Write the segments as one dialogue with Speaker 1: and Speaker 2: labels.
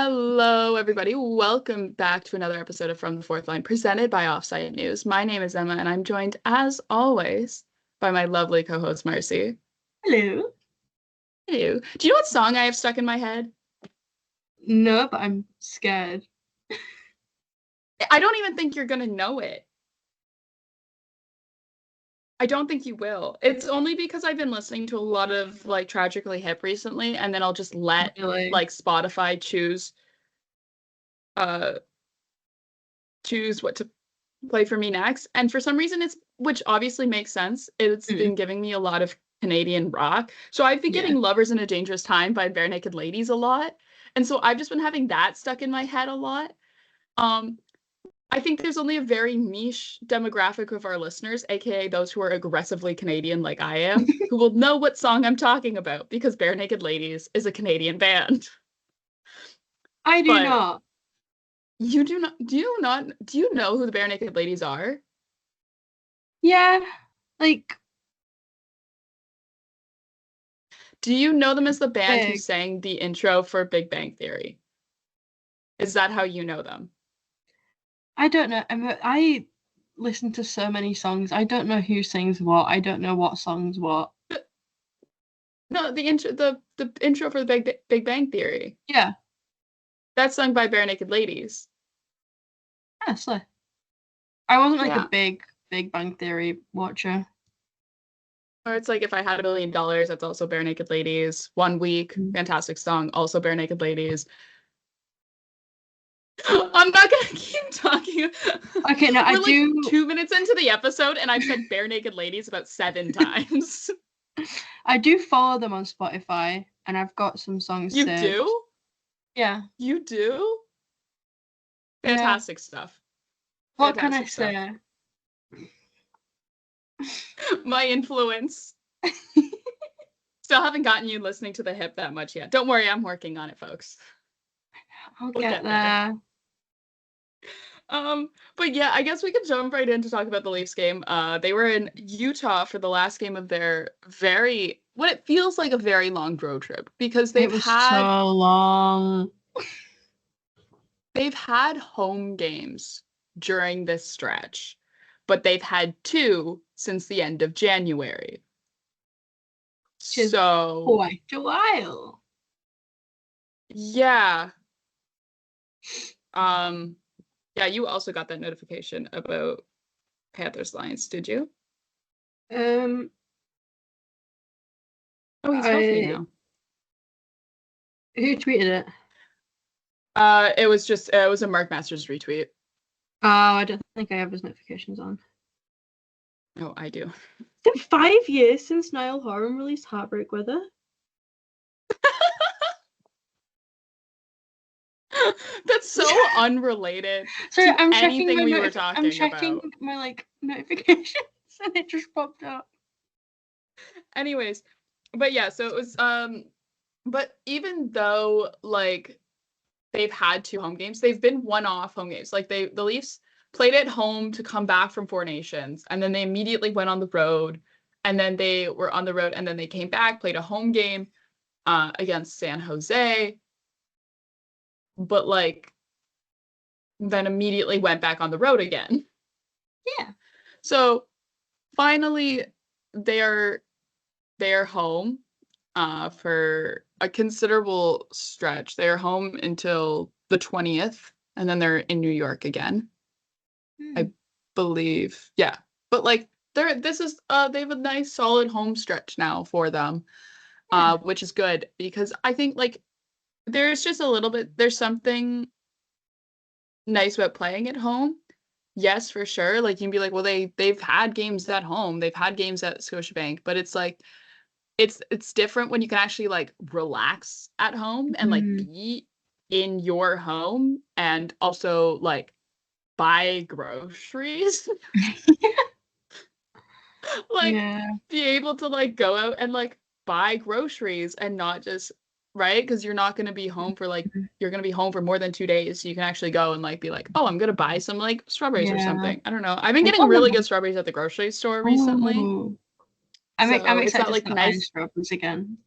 Speaker 1: Hello, everybody. Welcome back to another episode of From the Fourth Line, presented by Offsite News. My name is Emma, and I'm joined, as always, by my lovely co-host, Marcie.
Speaker 2: Hello.
Speaker 1: Hello. Do you know what song I have stuck in my head?
Speaker 2: No, but I'm scared.
Speaker 1: I don't even think you're going to know it. I don't think you will. It's only because I've been listening to a lot of, Tragically Hip recently, and then I'll just let,
Speaker 2: Really?
Speaker 1: Spotify uh, choose what to play for me next. And for some reason, which obviously makes sense, it's been giving me a lot of Canadian rock. So I've been getting Lovers in a Dangerous Time by Bare Naked Ladies a lot. And so I've just been having that stuck in my head a lot. I think there's only a very niche demographic of our listeners, aka those who are aggressively Canadian like I am, who will know what song I'm talking about because Bare Naked Ladies is a Canadian band.
Speaker 2: I do not.
Speaker 1: You do not? Do you know who the Bare Naked Ladies are?
Speaker 2: Yeah, like.
Speaker 1: Do you know them as the band who
Speaker 2: Big.
Speaker 1: sang the intro for Big Bang Theory? Is that how you know them?
Speaker 2: I don't know. I listen to so many songs. I don't know who sings what. I don't know what songs what.
Speaker 1: No, the intro for the Big Bang Theory.
Speaker 2: Yeah.
Speaker 1: That's sung by Bare Naked Ladies.
Speaker 2: Honestly. I wasn't like
Speaker 1: Yeah.
Speaker 2: a Big Bang Theory watcher.
Speaker 1: Or it's like If I Had $1 Million, that's also Bare Naked Ladies. 1 Week, fantastic song, also Bare Naked Ladies. I'm not gonna keep talking.
Speaker 2: Okay, no,
Speaker 1: We're like 2 minutes into the episode, and I've said Bare Naked Ladies about 7 times.
Speaker 2: I do follow them on Spotify, and I've got some songs
Speaker 1: You
Speaker 2: saved.
Speaker 1: do?
Speaker 2: Yeah.
Speaker 1: You do? Fantastic stuff.
Speaker 2: What can I say?
Speaker 1: My influence. Still haven't gotten you listening to the hip that much yet. Don't worry, I'm working on it, folks.
Speaker 2: We'll get there.
Speaker 1: But yeah, I guess we could jump right in to talk about the Leafs game. They were in Utah for the last game of their what it feels like a very long road trip because
Speaker 2: It was so long.
Speaker 1: They've had home games during this stretch, but they've had 2 since the end of January. So
Speaker 2: quite a while.
Speaker 1: Yeah. Yeah, you also got that notification about Panthers Lions, did you?
Speaker 2: Oh,
Speaker 1: he's healthy now.
Speaker 2: Who tweeted it?
Speaker 1: It was a Mark Masters retweet.
Speaker 2: Oh, I don't think I have his notifications on.
Speaker 1: Oh, I do.
Speaker 2: It's been 5 years since Niall Horan released Heartbreak Weather.
Speaker 1: That's so unrelated
Speaker 2: Sorry,
Speaker 1: to anything we were talking about.
Speaker 2: I'm checking my notifications and it just popped up.
Speaker 1: Anyways, but yeah, so it was but even though they've had 2 home games, they've been one-off home games. Like the Leafs played at home to come back from 4 Nations, and then they immediately went on the road, and then they were on the road, and then they came back, played a home game against San Jose, but then immediately went back on the road again.
Speaker 2: Yeah.
Speaker 1: So finally they're home for a considerable stretch. They're home until the 20th, and then they're in New York again. I believe. Yeah. But they have a nice solid home stretch now for them. Which is good because I think there's just there's something nice about playing at home. Yes, for sure. You can be like, well, they've had games at home, they've had games at Scotiabank, but it's it's different when you can actually relax at home and be in your home and also buy groceries. Be able to go out and buy groceries and not just right, because you're not going to be home for you're going to be home for more than 2 days, so you can actually go and be like, oh, I'm going to buy some strawberries or something. I don't know, I've been getting really good strawberries at the grocery store recently.
Speaker 2: I'm excited to start buying strawberries again.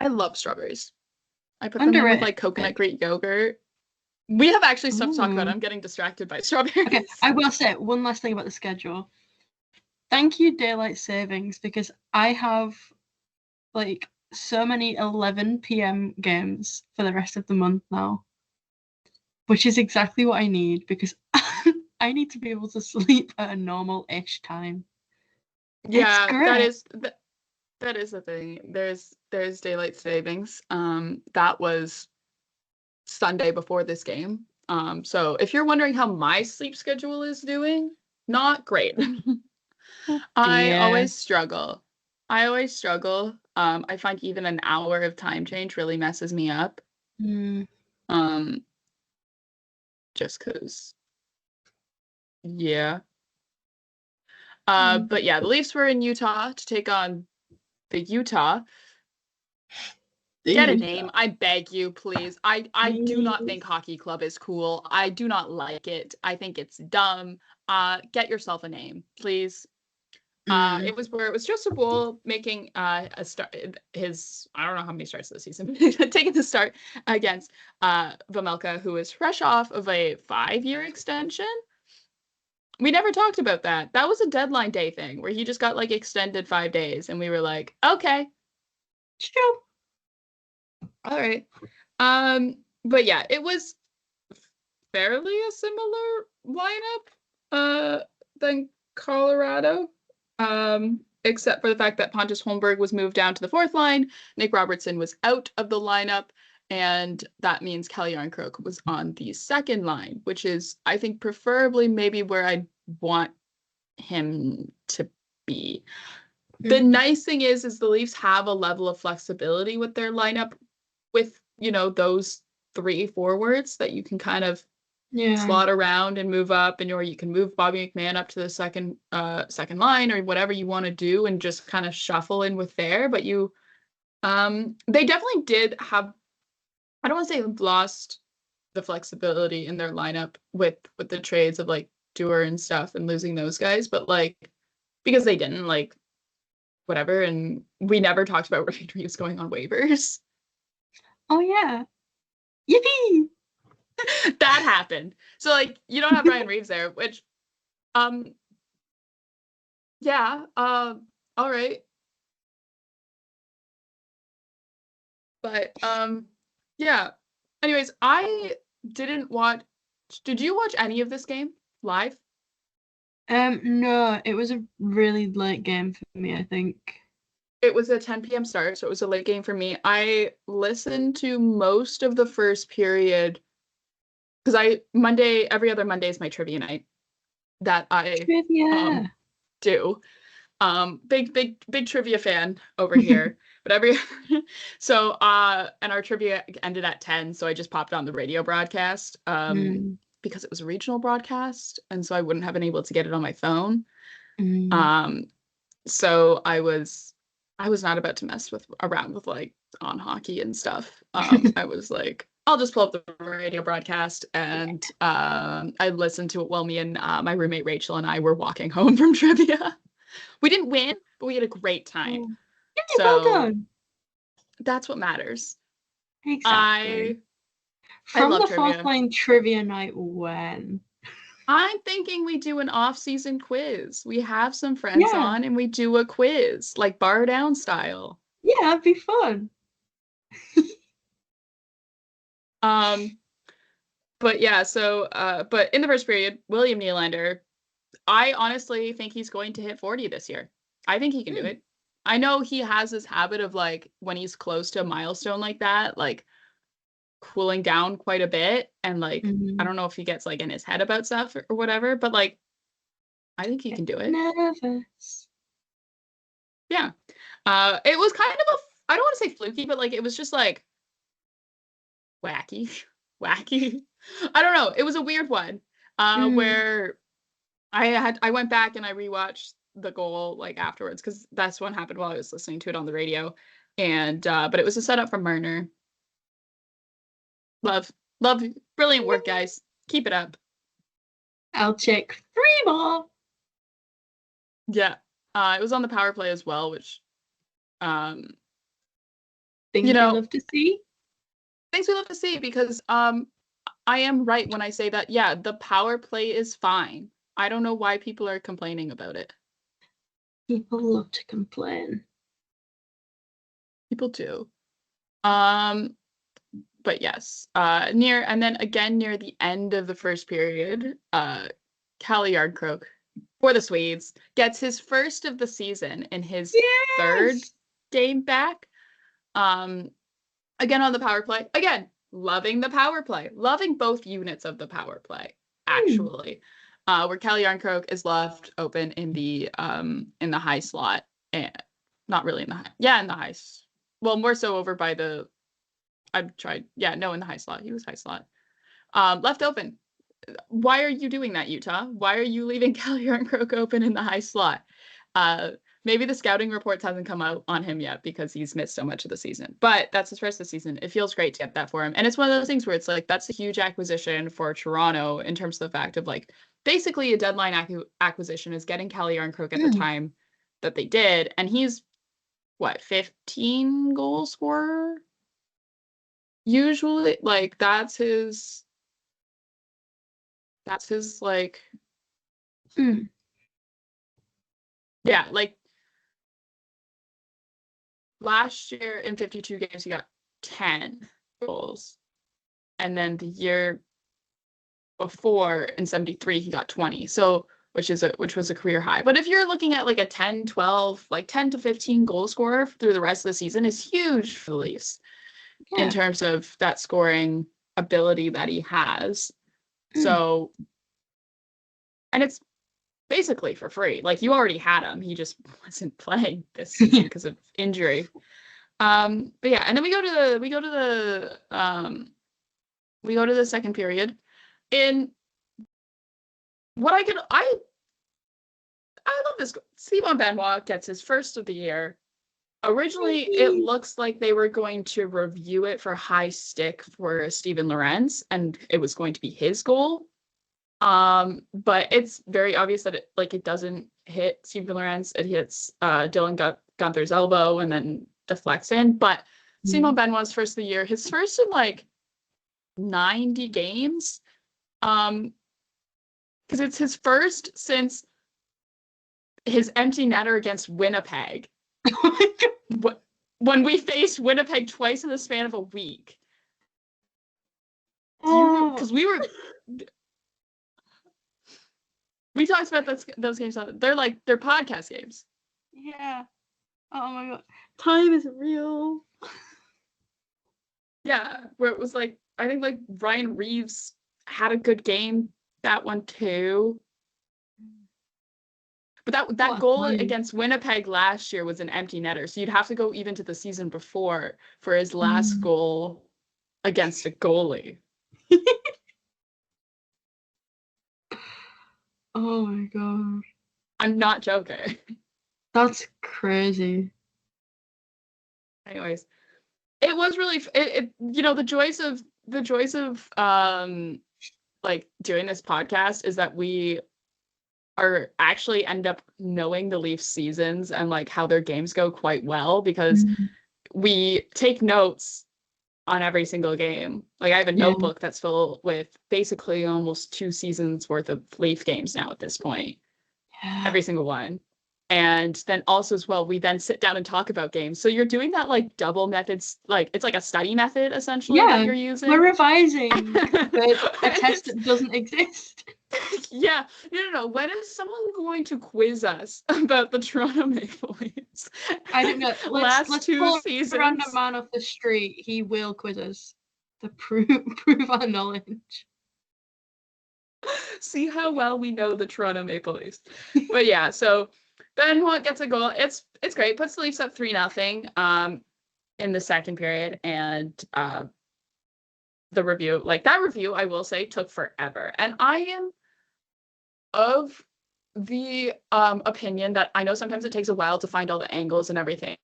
Speaker 1: I love strawberries. I put them in with
Speaker 2: Underrated
Speaker 1: like coconut
Speaker 2: pick.
Speaker 1: Greek yogurt. We have actually stuff to talk about.
Speaker 2: Ooh.
Speaker 1: I'm getting distracted by strawberries.
Speaker 2: Okay, I will say one last thing about the schedule. Thank you, Daylight Savings, because I have like so many 11 p.m. games for the rest of the month now, which is exactly what I need because I need to be able to sleep at a normal-ish time. It's
Speaker 1: Yeah,
Speaker 2: great.
Speaker 1: that is the thing. There's daylight savings. That was Sunday before this game. So if you're wondering how my sleep schedule is doing, not great.
Speaker 2: Oh
Speaker 1: I
Speaker 2: dear.
Speaker 1: always struggle. I always struggle. I find even an hour of time change really messes me up.
Speaker 2: Mm,
Speaker 1: Um, just 'cause, yeah.
Speaker 2: mm.
Speaker 1: But yeah, the Leafs were in Utah to take on the Utah.
Speaker 2: The
Speaker 1: Get a
Speaker 2: Utah.
Speaker 1: name, I beg you, please. I do not think
Speaker 2: Please.
Speaker 1: hockey club is cool. I do not like it. I think it's dumb. Get yourself a name, please.
Speaker 2: Mm.
Speaker 1: It was where it was Joseph Wool making a start his I don't know how many starts this season, taking the start against Vamelka, who is fresh off of a 5-year extension. We never talked about that. That was a deadline day thing where he just got like extended 5 days, and we were like, okay,
Speaker 2: Sure.
Speaker 1: all right. But yeah, it was fairly a similar lineup uh than Colorado. Except for the fact that Pontus Holmberg was moved down to the fourth line, Nick Robertson was out of the lineup, and that means Kelly Yarncroke was on the second line, which is, I think, preferably maybe where I'd want him to be. The
Speaker 2: Mm.
Speaker 1: nice thing is the Leafs have a level of flexibility with their lineup with, those three forwards that you can kind of
Speaker 2: Yeah.
Speaker 1: slot around and move up, and or you can move Bobby McMahon up to the second line or whatever you want to do and just kind of shuffle in with there. But they definitely did have, I don't want to say lost the flexibility in their lineup with the trades of like Dewar and stuff and losing those guys, but like because they didn't like whatever, and we never talked about Ryan Reeves going on waivers.
Speaker 2: Oh yeah. Yippee!
Speaker 1: That happened. So like you don't have Ryan Reeves there, which um yeah, all right. But yeah. Anyways, I didn't watch did you watch any of this game live?
Speaker 2: No, it was a really late game for me, I think.
Speaker 1: It was a 10 p.m. start, so it was a late game for me. I listened to most of the first period because every other Monday is my trivia night that I um
Speaker 2: Trivia.
Speaker 1: do. Big trivia fan over here. But every so and our trivia ended at 10, so I just popped on the radio broadcast
Speaker 2: Mm,
Speaker 1: because it was a regional broadcast, and so I wouldn't have been able to get it on my phone.
Speaker 2: mm.
Speaker 1: Um so I was not about to mess with around with like on hockey and stuff. I was like, I'll just pull up the radio broadcast,
Speaker 2: Yeah.
Speaker 1: and I listened to it while me and my roommate Rachel and I were walking home from trivia. We didn't win, but we had a great time.
Speaker 2: Oh. Yay, well
Speaker 1: So
Speaker 2: done.
Speaker 1: that's what matters.
Speaker 2: Exactly.
Speaker 1: I I
Speaker 2: From
Speaker 1: love
Speaker 2: the fourth
Speaker 1: trivia.
Speaker 2: line trivia night when?
Speaker 1: I'm thinking we do an off-season quiz. We have some friends
Speaker 2: Yeah.
Speaker 1: on and we do a quiz, like bar down style.
Speaker 2: Yeah, that'd be fun.
Speaker 1: Um, but yeah, but in the first period, William Nylander, I honestly think he's going to hit 40 this year. I think he can do
Speaker 2: Mm,
Speaker 1: it. I know he has this habit of like when he's close to a milestone like that, like cooling down quite a bit, and like I
Speaker 2: mm.
Speaker 1: don't know if he gets like in his head about stuff or whatever, but like I think he
Speaker 2: Get
Speaker 1: can do it.
Speaker 2: nervous.
Speaker 1: Yeah. It was kind of I don't want to say fluky, but like it was just like wacky. Wacky. I don't know. It was a weird one.
Speaker 2: Mm,
Speaker 1: Where I went back and I rewatched the goal like afterwards because that's what happened while I was listening to it on the radio. And but it was a setup from Marner. Love, love, brilliant work, guys. Keep it up.
Speaker 2: I'll check 3 more.
Speaker 1: Yeah. It was on the power play as well, which um, you
Speaker 2: Things we
Speaker 1: know,
Speaker 2: love to see.
Speaker 1: things we love to see because I am right when I say that, yeah, the power play is fine. I don't know why people are complaining about it.
Speaker 2: People love to complain.
Speaker 1: People do. But yes, and then again near the end of the first period, Calle Yardcroke for the Swedes gets his first of the season in his third game back. Again on the power play. Again, loving the power play. Loving both units of the power play, actually. Where Calle Yardcroke is left open in the high slot. And not really in the high. Yeah, in the high. Well, more so over by the I've tried. Yeah, no, in the high slot. He was high slot. Left open. Why are you doing that, Utah? Why are you leaving Calle Yardcroke open in the high slot? Maybe the scouting reports hasn't come out on him yet because he's missed so much of the season. But that's his first of the season. It feels great to get that for him. And it's one of those things where it's like, that's a huge acquisition for Toronto in terms of the fact of like, basically a deadline acquisition is getting Calle Yardcroke at the time that they did. And he's, 15 goal scorer? Usually, like, that's his like yeah, like last year in 52 games he got 10 goals, and then the year before in 73 he got 20, so which was a career high. But if you're looking at like a 10 12 like 10 to 15 goal scorer through the rest of the season, is huge for the Leafs in terms of that scoring ability that he has. So, and it's basically for free. Like, you already had him. He just wasn't playing this season because of injury. But yeah, and then we go to the second period. In what I love this. Simon Benoit gets his first of the year. Originally, it looks like they were going to review it for high stick for Steven Lorentz, and it was going to be his goal. But it's very obvious that it doesn't hit Steven Lorentz. It hits Dylan Gunther's elbow and then deflects in. But Simon Benoit's first of the year, his first in like 90 games. Because it's his first since his empty netter against Winnipeg.
Speaker 2: Oh my God.
Speaker 1: When we faced Winnipeg twice in the span of a week. Because we talked about those games. They're podcast games.
Speaker 2: Yeah. Oh my God. Time is real.
Speaker 1: Yeah, where it was like, I think like Ryan Reeves had a good game that one too. But that goal against Winnipeg last year was an empty netter. So you'd have to go even to the season before for his last goal against a goalie.
Speaker 2: Oh my God.
Speaker 1: I'm not joking.
Speaker 2: That's crazy.
Speaker 1: Anyways, it was really the joys of like doing this podcast is that we are actually end up knowing the Leafs seasons and like how their games go quite well because we take notes on every single game. Like, I have a notebook that's full with basically almost 2 seasons worth of Leaf games now at this point. Every single one. And then also as well, we then sit down and talk about games. So you're doing that like double methods, like it's like a study method essentially that you're using.
Speaker 2: We're revising a test that doesn't exist.
Speaker 1: Yeah, no. When is someone going to quiz us about the Toronto Maple Leafs?
Speaker 2: I don't know. Let's
Speaker 1: 2
Speaker 2: pull
Speaker 1: seasons.
Speaker 2: A random man off the street. He will quiz us to prove our knowledge.
Speaker 1: See how well we know the Toronto Maple Leafs. But yeah, so Benoit gets a goal. It's great. Puts the Leafs up 3-0 in the second period, and the review, I will say, took forever. And I am of the opinion that I know sometimes it takes a while to find all the angles and everything,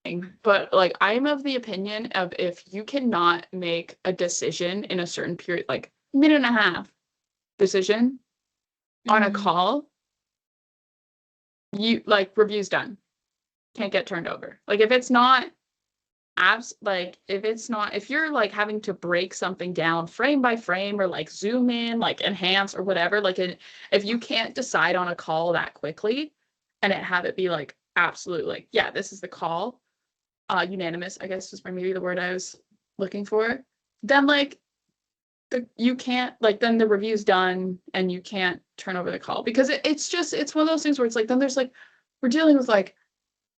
Speaker 1: but like I'm of the opinion of if you cannot make a decision in a certain period, like minute and a half decision on a call, you like review's done. Can't get turned over. Like if it's not like if you're like having to break something down frame by frame or like zoom in, like enhance or whatever, like if you can't decide on a call that quickly and have it be like absolute like, yeah, this is the call, unanimous, I guess was maybe the word I was looking for, then like you can't like then the review's done and you can't turn over the call because it's one of those things where it's like then there's like we're dealing with like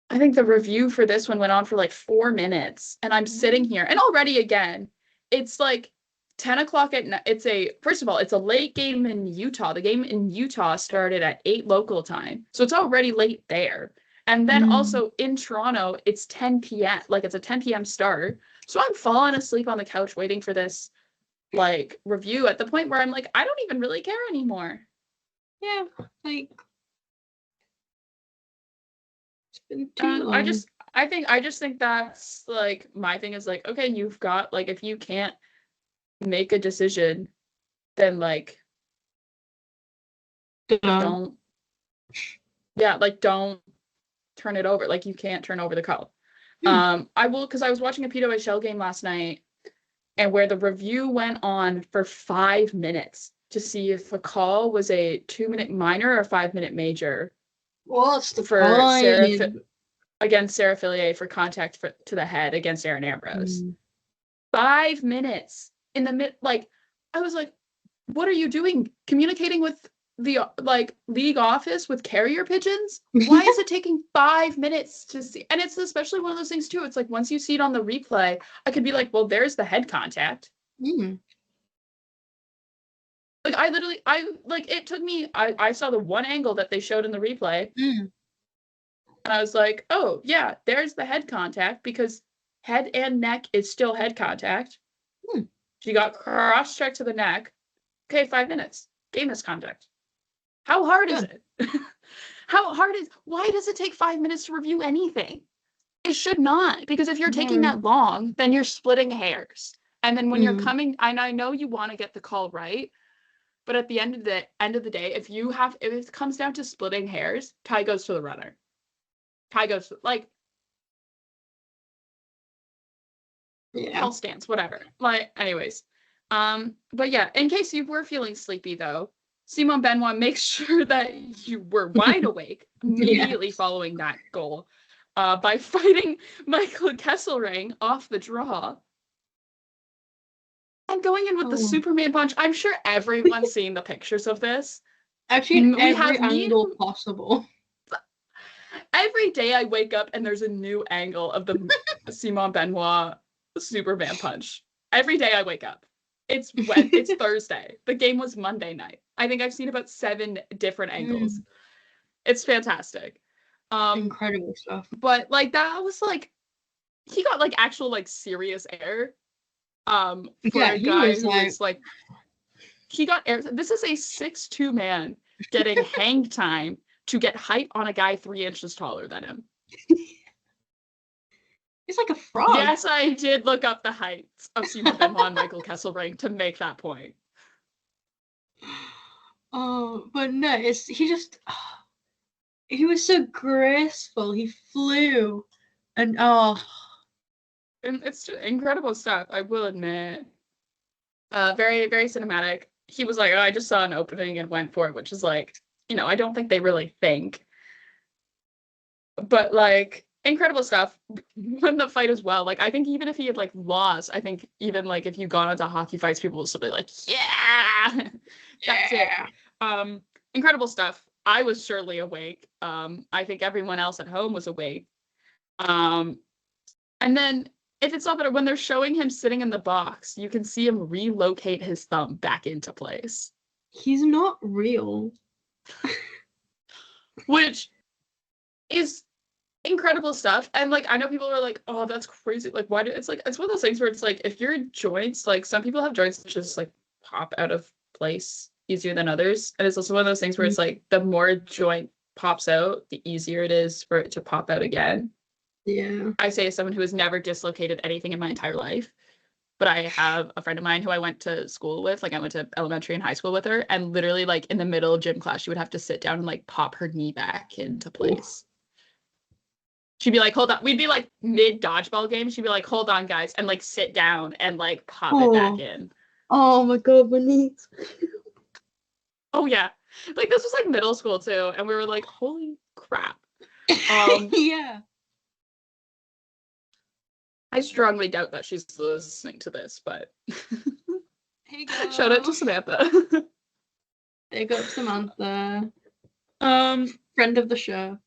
Speaker 1: I think the review for this one went on for like 4 minutes, and I'm sitting here, and already again, it's like 10 o'clock at night. First of all, it's a late game in Utah. The game in Utah started at 8 local time, so it's already late there. And then
Speaker 2: Mm.
Speaker 1: also in Toronto, it's 10 p.m. Like it's a 10 p.m. start. So I'm falling asleep on the couch waiting for this like review at the point where I'm like, I don't even really care anymore.
Speaker 2: Yeah, like it's been too long.
Speaker 1: I just think that's like my thing is like, okay, you've got like if you can't make a decision, then like
Speaker 2: Duh.
Speaker 1: don't yeah, like don't turn it over. Like you can't turn over the call.
Speaker 2: Hmm.
Speaker 1: I will because I was watching a PWHL game last night and where the review went on for 5 minutes to see if a call was a 2 minute minor or a 5 minute major
Speaker 2: What's the
Speaker 1: for
Speaker 2: point?
Speaker 1: against Sarah Fillier for contact to the head against Erin Ambrose.
Speaker 2: Mm.
Speaker 1: 5 minutes in the mid like I was like, what are you doing? Communicating with the like league office with carrier pigeons? Why is it taking 5 minutes to see? And it's especially one of those things too. It's like once you see it on the replay, I could be like, well, there's the head contact.
Speaker 2: Mm.
Speaker 1: Like I like it took me I saw the one angle that they showed in the replay
Speaker 2: Mm.
Speaker 1: and I was like, oh yeah, there's the head contact because head and neck is still head contact.
Speaker 2: Mm.
Speaker 1: She got cross-checked to the neck. Okay, 5 minutes. Game misconduct. How hard is
Speaker 2: Good.
Speaker 1: it? Why does it take 5 minutes to review anything? It should not, because if you're taking
Speaker 2: No.
Speaker 1: that long, then you're splitting hairs. And then when you're
Speaker 2: Mm.
Speaker 1: coming, and I know you want to get the call right, but at the end of the day, if it comes down to splitting hairs, tie goes to the runner. Tie goes to, like
Speaker 2: Yeah.
Speaker 1: call stance, whatever. Like, anyways. But yeah, in case you were feeling sleepy though, Simon Benoit makes sure that you were wide awake immediately
Speaker 2: Yes.
Speaker 1: following that goal, by fighting Michael Kesselring off the draw and going in with the
Speaker 2: Oh.
Speaker 1: Superman punch. I'm sure everyone's seen the pictures of this.
Speaker 2: I've seen
Speaker 1: We
Speaker 2: every
Speaker 1: have
Speaker 2: angle possible.
Speaker 1: every day I wake up and there's a new angle of the Simon Benoit Superman punch. Every day I wake up. It's Thursday. The game was Monday night. I think I've seen about 7 different angles.
Speaker 2: Mm.
Speaker 1: It's fantastic. Um,
Speaker 2: Incredible stuff.
Speaker 1: but like that was like he got like actual like serious air. For
Speaker 2: Yeah,
Speaker 1: a
Speaker 2: he
Speaker 1: guy
Speaker 2: was
Speaker 1: who
Speaker 2: like,
Speaker 1: is like he got air. This is a 6'2" man getting hang time to get height on a guy 3 inches taller than him.
Speaker 2: he's like a frog.
Speaker 1: Yes, I did look up the heights of Simon Benoit and Michael Kesselring to make that point.
Speaker 2: Oh, but no, he was so graceful. He flew, and oh,
Speaker 1: And it's just incredible stuff, I will admit. Very, very cinematic. He was like, oh, I just saw an opening and went for it, which is like, I don't think they really think. But like incredible stuff. Won the fight as well. Like I think even if he had like lost, I think even like if you gone into hockey fights, people will still be like, yeah, that's it.
Speaker 2: yeah.
Speaker 1: Incredible stuff. I was surely awake. I think everyone else at home was awake. Um, and then if it's not better, when they're showing him sitting in the box, you can see him relocate his thumb back into place,
Speaker 2: He's not real.
Speaker 1: which is incredible stuff. And like I know people are like, oh, that's crazy. Like, why do it's like it's one of those things where it's like if your joints, like some people have joints that just like pop out of place easier than others. And it's also one of those things where it's like the more joint pops out, the easier it is for it to pop out again.
Speaker 2: Yeah.
Speaker 1: I say as someone who has never dislocated anything in my entire life, but I have a friend of mine who I went to school with, like I went to elementary and high school with her, and literally like in the middle of gym class, she would have to sit down and like pop her knee back into place. She'd be like, hold on. We'd be like mid dodgeball game. She'd be like, hold on, guys, and like sit down and like pop it back in.
Speaker 2: Oh my god, my knees.
Speaker 1: Oh yeah. Like this was like middle school too. And we were like, holy crap.
Speaker 2: Yeah.
Speaker 1: I strongly doubt that she's listening to this, but
Speaker 2: Hey girl.
Speaker 1: shout out to Samantha.
Speaker 2: Big up Samantha.
Speaker 1: Friend
Speaker 2: Friend of the show.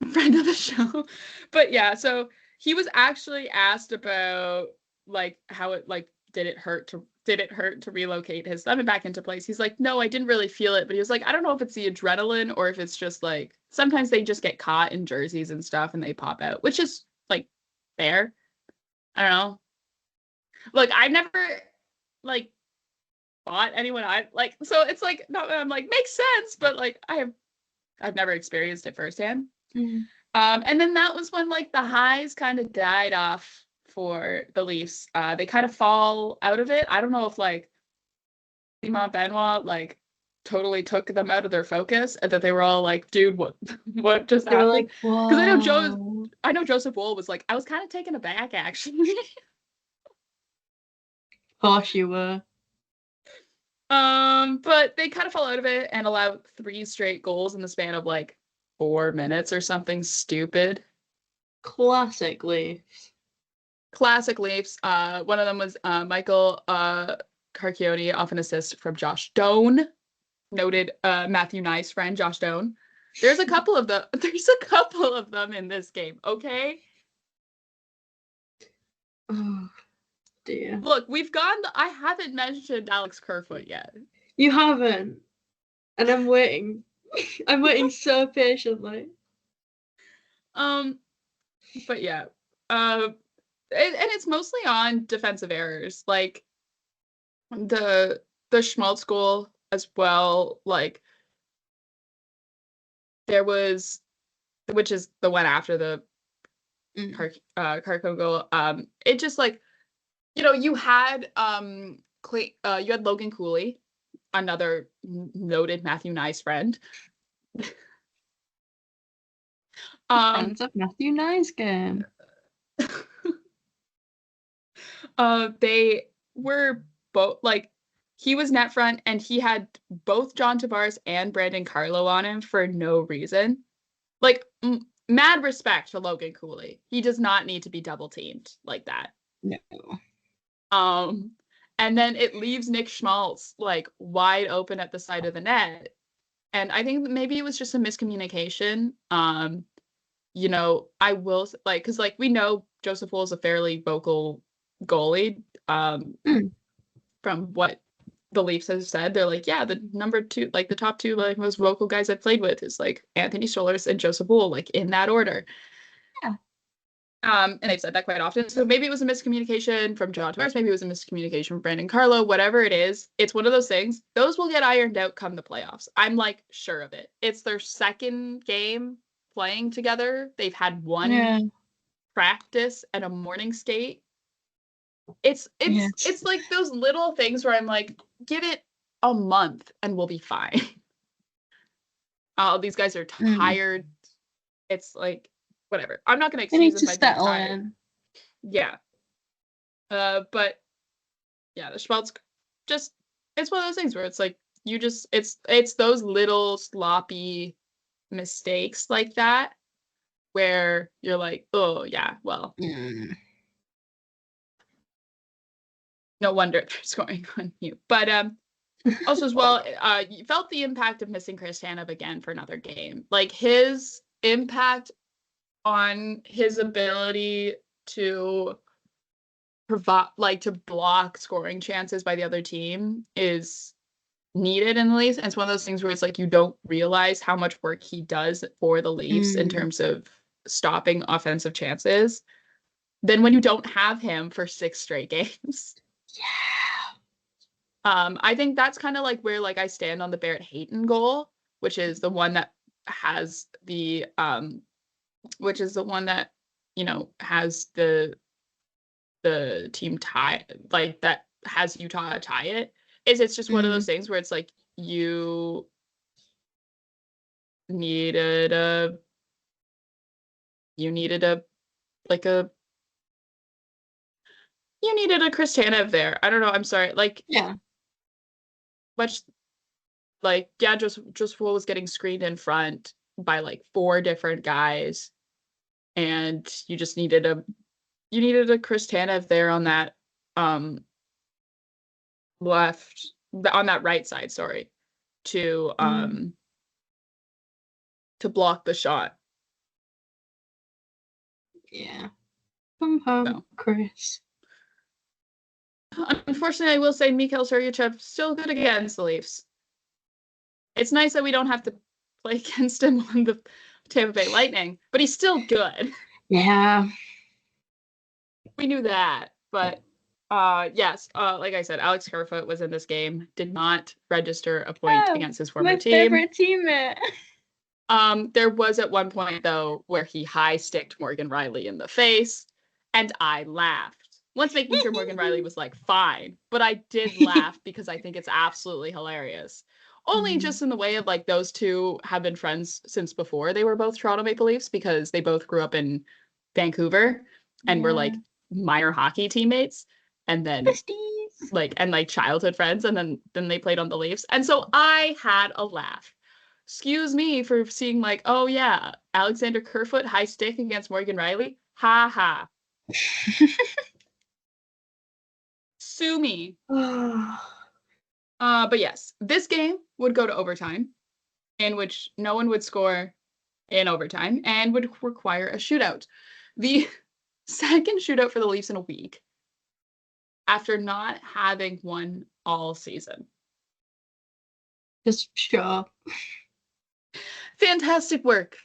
Speaker 1: of the show. But yeah, so he was actually asked about like how it like did it hurt to relocate his stomach back into place? He's like, no, I didn't really feel it, but he was like, I don't know if it's the adrenaline or if it's just like sometimes they just get caught in jerseys and stuff and they pop out, which is like fair. I don't know. Look, I've never like fought anyone I like, so it's like not that I'm like makes sense, but like I've never experienced it firsthand.
Speaker 2: Mm.
Speaker 1: And then that was when like the highs kind of died off for the Leafs. They kind of fall out of it. I don't know if like Simon Benoit like totally took them out of their focus and that they were all like, dude, what just
Speaker 2: They were
Speaker 1: happened?
Speaker 2: like, whoa.
Speaker 1: Because I know Joseph Wool was like, I was kind of taken aback actually.
Speaker 2: Of course you were.
Speaker 1: But they kind of fell out of it and allowed 3 straight goals in the span of like 4 minutes or something stupid.
Speaker 2: Classic Leafs.
Speaker 1: Classic Leafs. One of them was Michael Carcione off an assist from Josh Doan, noted Matthew Nice friend Josh Doan. There's a couple of them in this game, okay?
Speaker 2: Oh dear.
Speaker 1: Look, I haven't mentioned Alex Kerfoot yet.
Speaker 2: You haven't. And I'm waiting. I'm waiting so patiently.
Speaker 1: But yeah. And it's mostly on defensive errors. Like the Schmaltz goal as well, like there was, which is the one after the Carco goal. It just like, you had you had Logan Cooley, another noted Matthew Nice friend.
Speaker 2: Friends of Matthew Nice game.
Speaker 1: They were both like he was net front and he had both John Tavares and Brandon Carlo on him for no reason. Like mad respect to Logan Cooley. He does not need to be double teamed like that.
Speaker 2: No.
Speaker 1: And then it leaves Nick Schmaltz like wide open at the side of the net. And I think maybe it was just a miscommunication. I will like because like we know Joseph Wool is a fairly vocal goalie. From what the Leafs have said, they're like, yeah, the number 2, like the top 2 like most vocal guys I've played with is like Anthony Stolarz and Joseph Wool, like in that order.
Speaker 2: Yeah.
Speaker 1: And they've said that quite often. So maybe it was a miscommunication from John Tavares, maybe it was a miscommunication from Brandon Carlo, whatever it is. It's one of those things. Those will get ironed out come the playoffs. I'm like sure of it. It's their second game playing together. They've had one practice and a morning skate. It's like those little things where I'm like, give it a month and we'll be fine. These guys are tired. It's like whatever. I'm not gonna excuse them by being tired. Yeah. But yeah, the Schmaltz just it's one of those things where it's like it's those little sloppy mistakes like that where you're like, oh yeah, well. No wonder they're scoring on you. But also as well, you felt the impact of missing Chris Tanev again for another game. Like his impact on his ability to provide, like to block scoring chances by the other team is needed in the Leafs. And it's one of those things where it's like you don't realize how much work he does for the Leafs in terms of stopping offensive chances. Then when you don't have him for 6 straight games.
Speaker 2: Yeah.
Speaker 1: I think that's kind of like where like I stand on the Barrett Hayton goal, which is the one that has the has the team tie, like that has Utah tie it. It's just one of those things where it's like you needed you needed a you needed a Chris Tanev there. I don't know. I'm sorry. Like,
Speaker 2: Yeah.
Speaker 1: much like, yeah, just was getting screened in front by like 4 different guys, and you just needed a Chris Tanev there on that left on that right side, sorry, to block the shot.
Speaker 2: Yeah. Come home,
Speaker 1: So
Speaker 2: Chris.
Speaker 1: unfortunately, I will say Mikhail Sergachev still good against the Leafs. It's nice that we don't have to play against him on the Tampa Bay Lightning, but he's still good.
Speaker 2: Yeah.
Speaker 1: We knew that, but yes, like I said, Alex Kerfoot was in this game, did not register a point
Speaker 2: Oh,
Speaker 1: against his former
Speaker 2: my
Speaker 1: team.
Speaker 2: favorite teammate.
Speaker 1: There was at one point though where he high sticked Morgan Riley in the face, and I laughed. Once making sure Morgan Riley was like fine, but I did laugh because I think it's absolutely hilarious. Only just in the way of like those two have been friends since before they were both Toronto Maple Leafs, because they both grew up in Vancouver and were like minor hockey teammates, and then
Speaker 2: Besties.
Speaker 1: like childhood friends, and then they played on the Leafs. And so I had a laugh. Excuse me for seeing like, oh yeah, Alexander Kerfoot high stick against Morgan Riley. Ha ha. Sue me. But yes, this game would go to overtime, in which no one would score in overtime and would require a shootout. The second shootout for the Leafs in a week after not having one all season.
Speaker 2: Just sure.
Speaker 1: Fantastic work,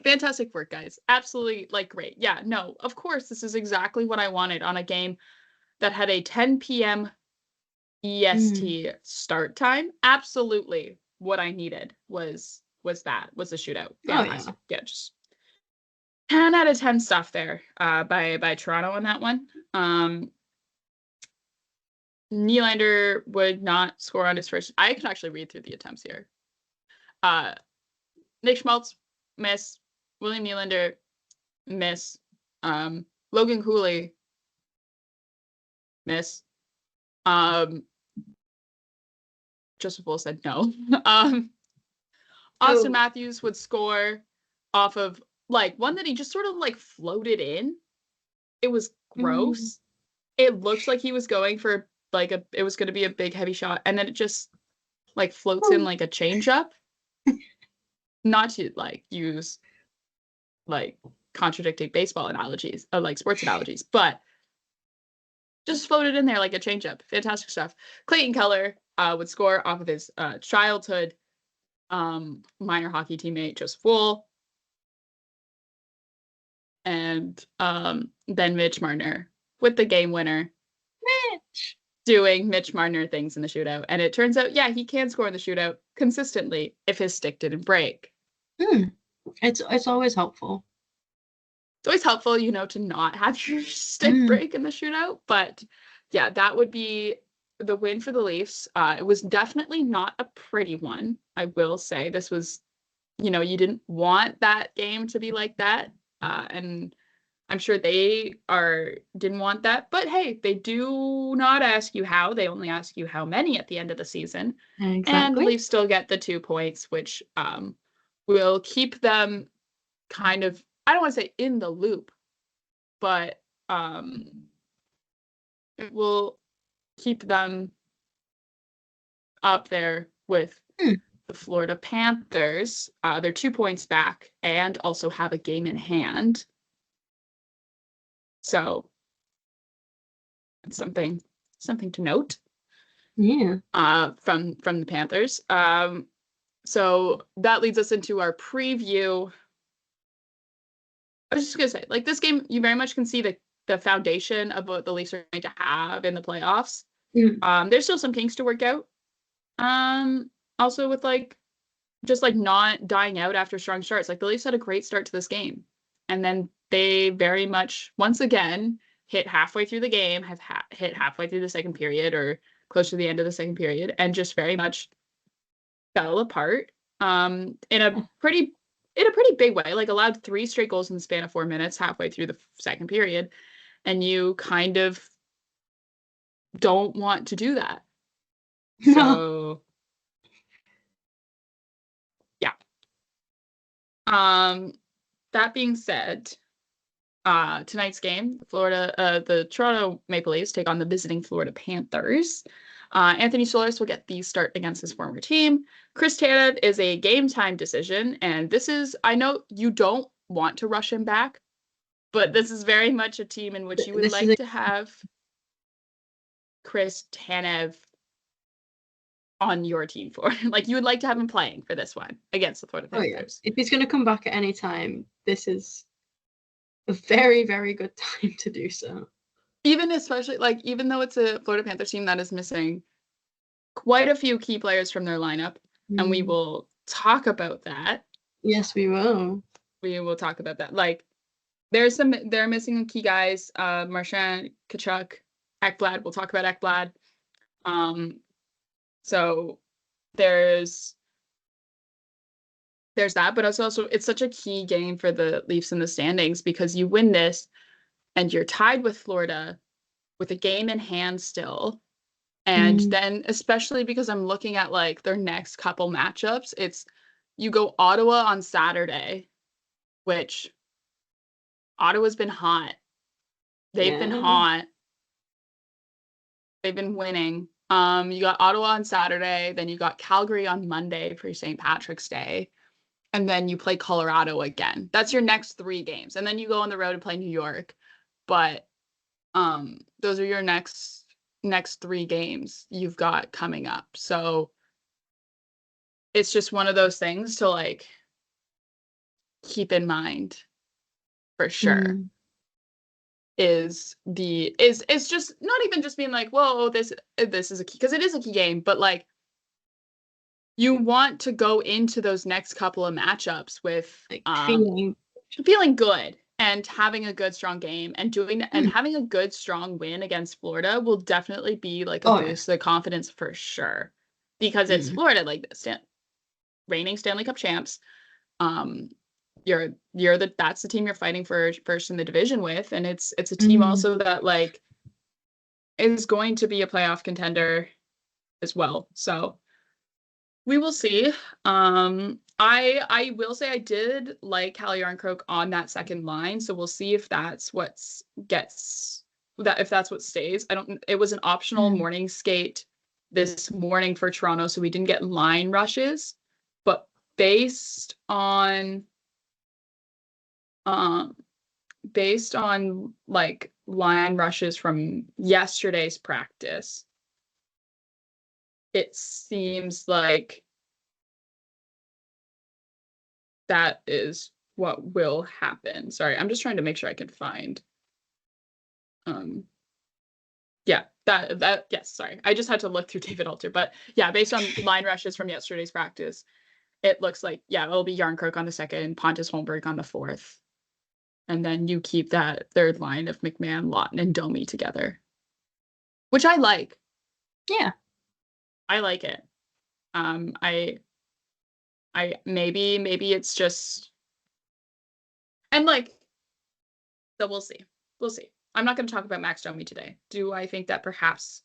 Speaker 1: guys. Absolutely, like, great. Yeah, no, of course, this is exactly what I wanted on a game that had a 10 p.m. EST start time. Absolutely, what I needed was a shootout. Fantastic.
Speaker 2: Oh,
Speaker 1: yeah, just 10 out of 10 stuff there by Toronto on that one. Nylander would not score on his first. I can actually read through the attempts here. Nick Schmaltz, miss. William Nylander, miss. Logan Cooley, miss. Joseph Bull said no. Austin Matthews would score off of like one that he just sort of like floated in. It was gross. It looked like he was going for like it was going to be a big heavy shot, and then it just like floats in like a changeup. Not to like use like contradicting baseball analogies or like sports analogies, but just floated in there like a changeup. Fantastic stuff. Clayton Keller would score off of his childhood minor hockey teammate Joseph Wool, and then Mitch Marner with the game winner.
Speaker 2: Mitch
Speaker 1: doing Mitch Marner things in the shootout, and it turns out, yeah, he can score in the shootout consistently if his stick didn't break.
Speaker 2: It's always helpful.
Speaker 1: It's always helpful, to not have your stick break in the shootout. But yeah, that would be the win for the Leafs. It was definitely not a pretty one, I will say. This was, you didn't want that game to be like that. And I'm sure they didn't want that. But hey, they do not ask you how. They only ask you how many at the end of the season.
Speaker 2: Exactly.
Speaker 1: And the Leafs still get the 2 points, which will keep them kind of, I don't want to say in the loop, but it will keep them up there with the Florida Panthers. They're 2 points back and also have a game in hand. So it's something to note.
Speaker 2: Yeah.
Speaker 1: From the Panthers. So that leads us into our preview. I was just gonna say, like, this game, you very much can see the foundation of what the Leafs are going to have in the playoffs. There's still some kinks to work out. Also with just not dying out after strong starts. Like, the Leafs had a great start to this game, and then they very much once again hit halfway through the game, have hit halfway through the second period or close to the end of the second period, and just very much fell apart in a pretty in a pretty big way, like allowed 3 straight goals in the span of 4 minutes halfway through the second period. And you kind of don't want to do that.
Speaker 2: No.
Speaker 1: So yeah. That being said, tonight's game, the Toronto Maple Leafs take on the visiting Florida Panthers. Anthony Stolarz will get the start against his former team. Chris Tanev is a game time decision, and this is, I know you don't want to rush him back, but this is very much a team in which you would
Speaker 2: This is
Speaker 1: like to have Chris Tanev on your team for. Like, you would like to have him playing for this one against the Florida Panthers.
Speaker 2: If he's going to come back at any time, this is a very, very good time to do so.
Speaker 1: Even especially, like, even though it's a Florida Panthers team that is missing quite a few key players from their lineup, and we will talk about that.
Speaker 2: Yes, we will.
Speaker 1: We will talk about that. Like, they're missing key guys, Marchand, Tkachuk, Ekblad. We'll talk about Ekblad. So there's that, but it's such a key game for the Leafs in the standings, because you win this and you're tied with Florida with a game in hand still. And then, especially because I'm looking at like their next couple matchups, you go Ottawa on Saturday, which Ottawa's been hot. They've been hot. They've been winning. You got Ottawa on Saturday, then you got Calgary on Monday for St. Patrick's Day, and then you play Colorado again. That's your next 3 games. And then you go on the road and play New York. But those are your next 3 games you've got coming up. So it's just one of those things to like keep in mind for sure. Is just not even just being like, whoa, this is a key, because it is a key game, but like you want to go into those next couple of matchups with like, feeling good and having a good strong game, and and having a good strong win against Florida will definitely be like a boost to the confidence for sure, because it's Florida, like reigning Stanley Cup champs. That's the team you're fighting for first in the division with, and it's a team also that like is going to be a playoff contender as well. So we will see. I will say I did like Calle Yarncroke on that second line, so we'll see if that's what stays. It was an optional morning skate this morning for Toronto, so we didn't get line rushes, but based on like line rushes from yesterday's practice, it seems like that is what will happen. Sorry, I'm just trying to make sure I can find. Yes, sorry. I just had to look through David Alter, but yeah, based on line rushes from yesterday's practice, it looks like, it'll be Yarncroke on the second, Pontus Holmberg on the fourth. And then you keep that third line of McMahon, Lawton, and Domi together, which I like.
Speaker 2: Yeah.
Speaker 1: I like it. Maybe it's just, and like, so we'll see. I'm not going to talk about Max Domi today. Do I think that perhaps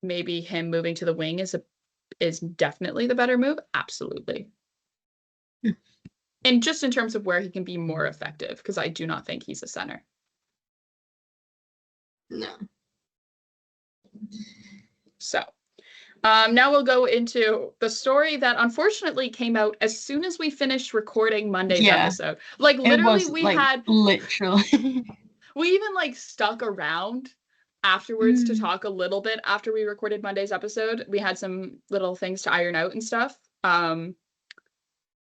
Speaker 1: maybe him moving to the wing is definitely the better move? Absolutely. And just in terms of where he can be more effective, because I do not think he's a center.
Speaker 2: No.
Speaker 1: So now we'll go into the story that unfortunately came out as soon as we finished recording Monday's episode. Like literally
Speaker 2: literally.
Speaker 1: We even like stuck around afterwards to talk a little bit after we recorded Monday's episode. We had some little things to iron out and stuff.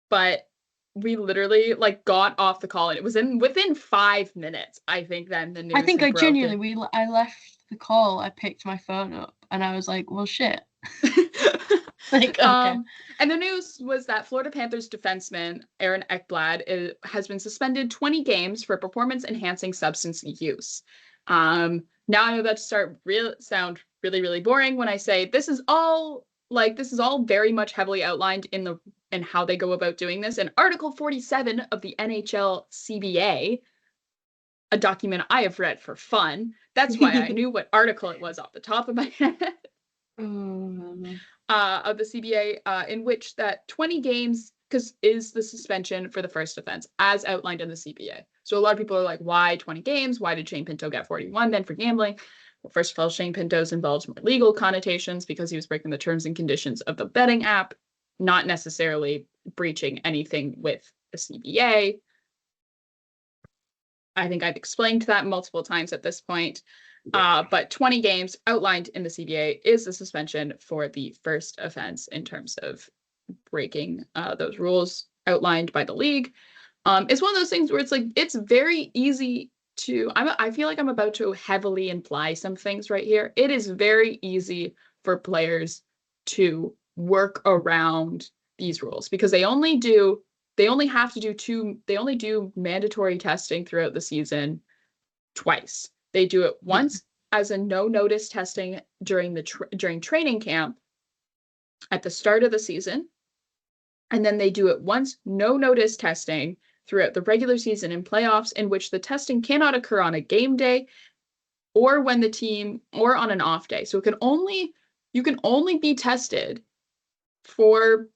Speaker 1: But we literally like got off the call, and it was within 5 minutes, I think, then the news.
Speaker 2: I think I genuinely I left the call, I picked my phone up, and I was like, well, shit. Like, okay.
Speaker 1: And the news was that Florida Panthers defenseman Aaron Ekblad has been suspended 20 games for performance-enhancing substance use. Now I know that sound really, really boring when I say this is all very much heavily outlined in the and how they go about doing this. And Article 47 of the NHL CBA, a document I have read for fun. That's why I knew what article it was off the top of my head. Of the CBA, in which that 20 games is the suspension for the first offense, as outlined in the CBA. So a lot of people are like, why 20 games? Why did Shane Pinto get 41 then for gambling? Well, first of all, Shane Pinto's involved more legal connotations because he was breaking the terms and conditions of the betting app, not necessarily breaching anything with the CBA. I think I've explained that multiple times at this point. But 20 games outlined in the CBA is the suspension for the first offense in terms of breaking those rules outlined by the league. It's one of those things where it's like, it's very easy to, I feel like I'm about to heavily imply some things right here. It is very easy for players to work around these rules because they only do mandatory testing throughout the season twice. They do it once as a no-notice testing during training camp at the start of the season, and then they do it once no-notice testing throughout the regular season and playoffs, in which the testing cannot occur on a game day or when the team or on an off day. So you can only be tested for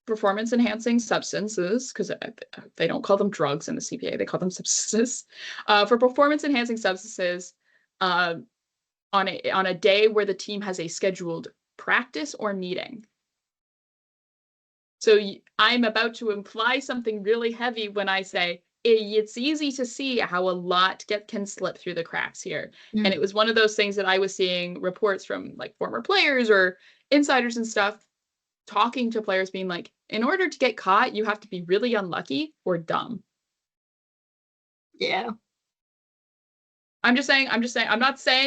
Speaker 1: performance-enhancing substances, because they don't call them drugs in the CPA, they call them substances, for performance-enhancing substances on a day where the team has a scheduled practice or meeting. So I'm about to imply something really heavy when I say it's easy to see how a lot can slip through the cracks here. And it was one of those things that I was seeing reports from like former players or insiders and stuff talking to players being like, in order to get caught, you have to be really unlucky or dumb.
Speaker 2: Yeah.
Speaker 1: I'm not saying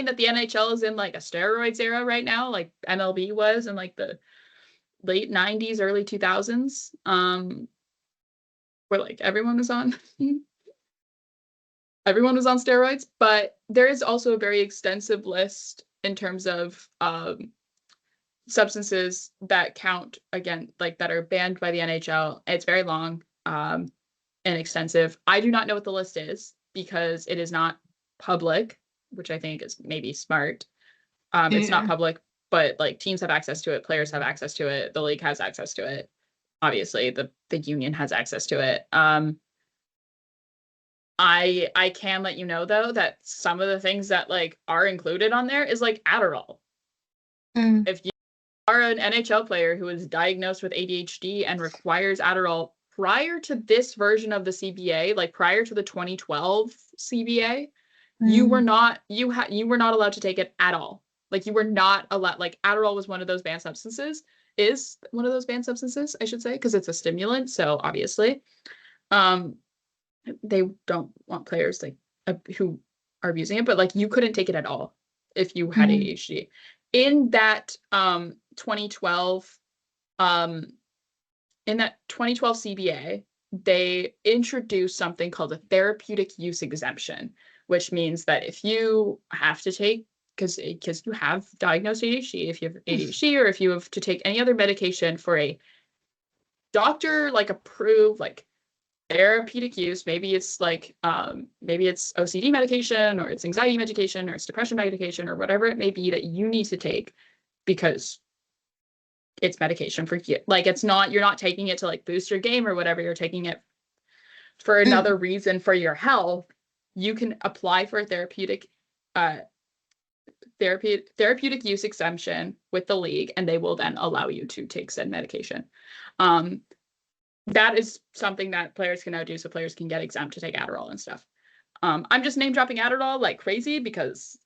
Speaker 1: that the NHL is in like a steroids era right now, like MLB was in like the late 90s, early 2000s, where like everyone was on steroids, but there is also a very extensive list in terms of substances that count, again, like that are banned by the NHL. It's very long and extensive. I do not know what the list is because it is not public, which I think is maybe smart. It's not public, but like teams have access to it, players have access to it, the league has access to it. Obviously, the union has access to it. I can let you know though that some of the things that like are included on there is like Adderall. If you are an NHL player who is diagnosed with ADHD and requires Adderall prior to this version of the CBA, like prior to the 2012 CBA, you were not allowed to take it at all. Like you were not allowed, like Adderall was one of those banned substances, is one of those banned substances, I should say, because it's a stimulant. So obviously, they don't want players like who are abusing it, but like you couldn't take it at all if you had ADHD. In that 2012 CBA, they introduced something called a therapeutic use exemption, which means that if you have to take, because you have diagnosed ADHD, if you have ADHD or if you have to take any other medication for a doctor like approved like therapeutic use, maybe it's OCD medication or it's anxiety medication or it's depression medication or whatever it may be that you need to take because it's medication for you. Like it's not, you're not taking it to like boost your game or whatever, you're taking it for another reason for your health. You can apply for a therapeutic use exemption with the league, and they will then allow you to take said medication. That is something that players can now do, so players can get exempt to take Adderall and stuff. I'm just name dropping Adderall like crazy because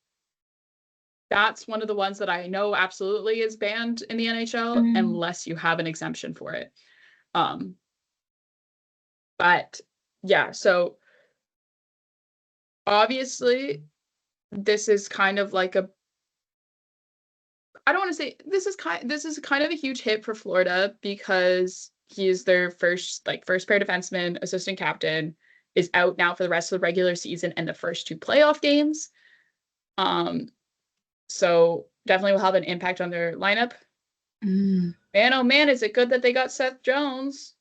Speaker 1: that's one of the ones that I know absolutely is banned in the NHL unless you have an exemption for it. But yeah, so obviously this is kind of like I don't want to say this is kind of a huge hit for Florida because he's their first pair defenseman, assistant captain, is out now for the rest of the regular season and the first two playoff games. So definitely will have an impact on their lineup.
Speaker 2: Mm.
Speaker 1: Man, oh man, is it good that they got Seth Jones?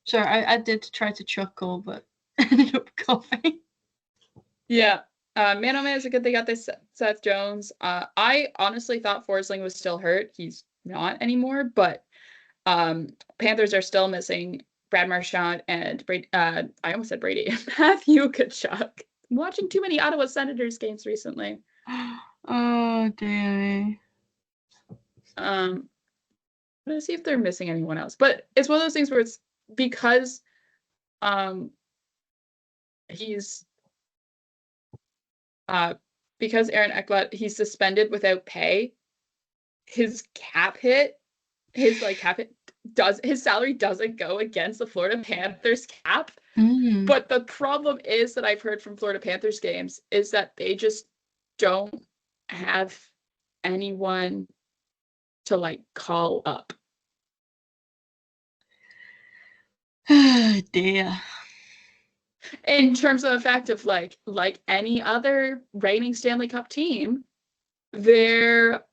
Speaker 2: Sorry, I did try to chuckle, but ended up coughing.
Speaker 1: Yeah. Man, oh man, is it good they got this Seth Jones? I honestly thought Forsling was still hurt. He's not anymore, but Panthers are still missing Brad Marchand and I almost said Brady. Matthew Tkachuk. I'm watching too many Ottawa Senators games recently.
Speaker 2: Oh dear.
Speaker 1: Um, let's see if they're missing anyone else. But it's one of those things where it's because um he's uh because Aaron Ekblad he's suspended without pay. His cap hit, his like cap hit does his salary doesn't go against the Florida Panthers cap.
Speaker 2: Mm.
Speaker 1: But the problem is that I've heard from Florida Panthers games is that they just don't have anyone to like call up.
Speaker 2: Oh dear.
Speaker 1: In terms of the fact of like any other reigning Stanley Cup team, their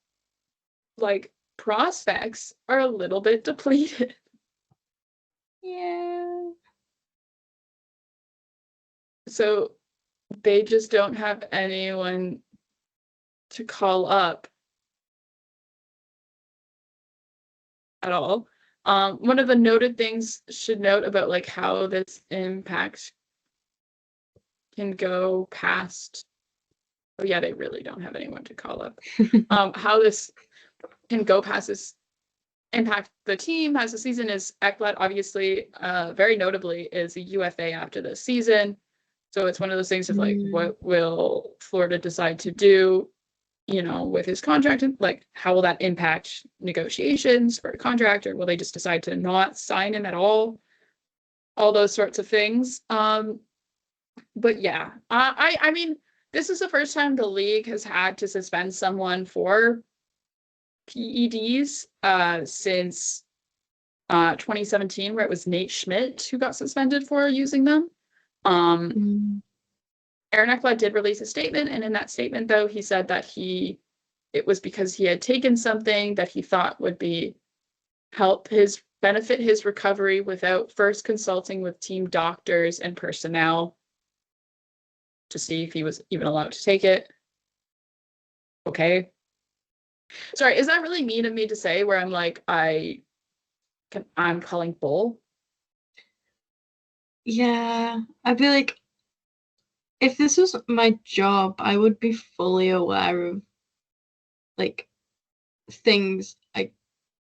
Speaker 1: like prospects are a little bit depleted.
Speaker 2: Yeah.
Speaker 1: So they just don't have anyone to call up at all. One of the noted things should note about like how this impact can go past. Oh yeah, they really don't have anyone to call up. How this can go past this impact the team as the season is Ekblad obviously very notably is a UFA after this season. So it's one of those things of like, what will Florida decide to do, you know, with his contract? And like, how will that impact negotiations for a contract, or will they just decide to not sign him at all? All those sorts of things. But yeah, I mean, this is the first time the league has had to suspend someone for PEDs since 2017, where it was Nate Schmidt who got suspended for using them. Aaron Ekblad did release a statement, and in that statement, though, he said that it was because he had taken something that he thought would benefit his recovery without first consulting with team doctors and personnel to see if he was even allowed to take it. Okay. Sorry, is that really mean of me to say where I'm like, I'm calling bull?
Speaker 2: Yeah. I'd be like, if this was my job, I would be fully aware of like things I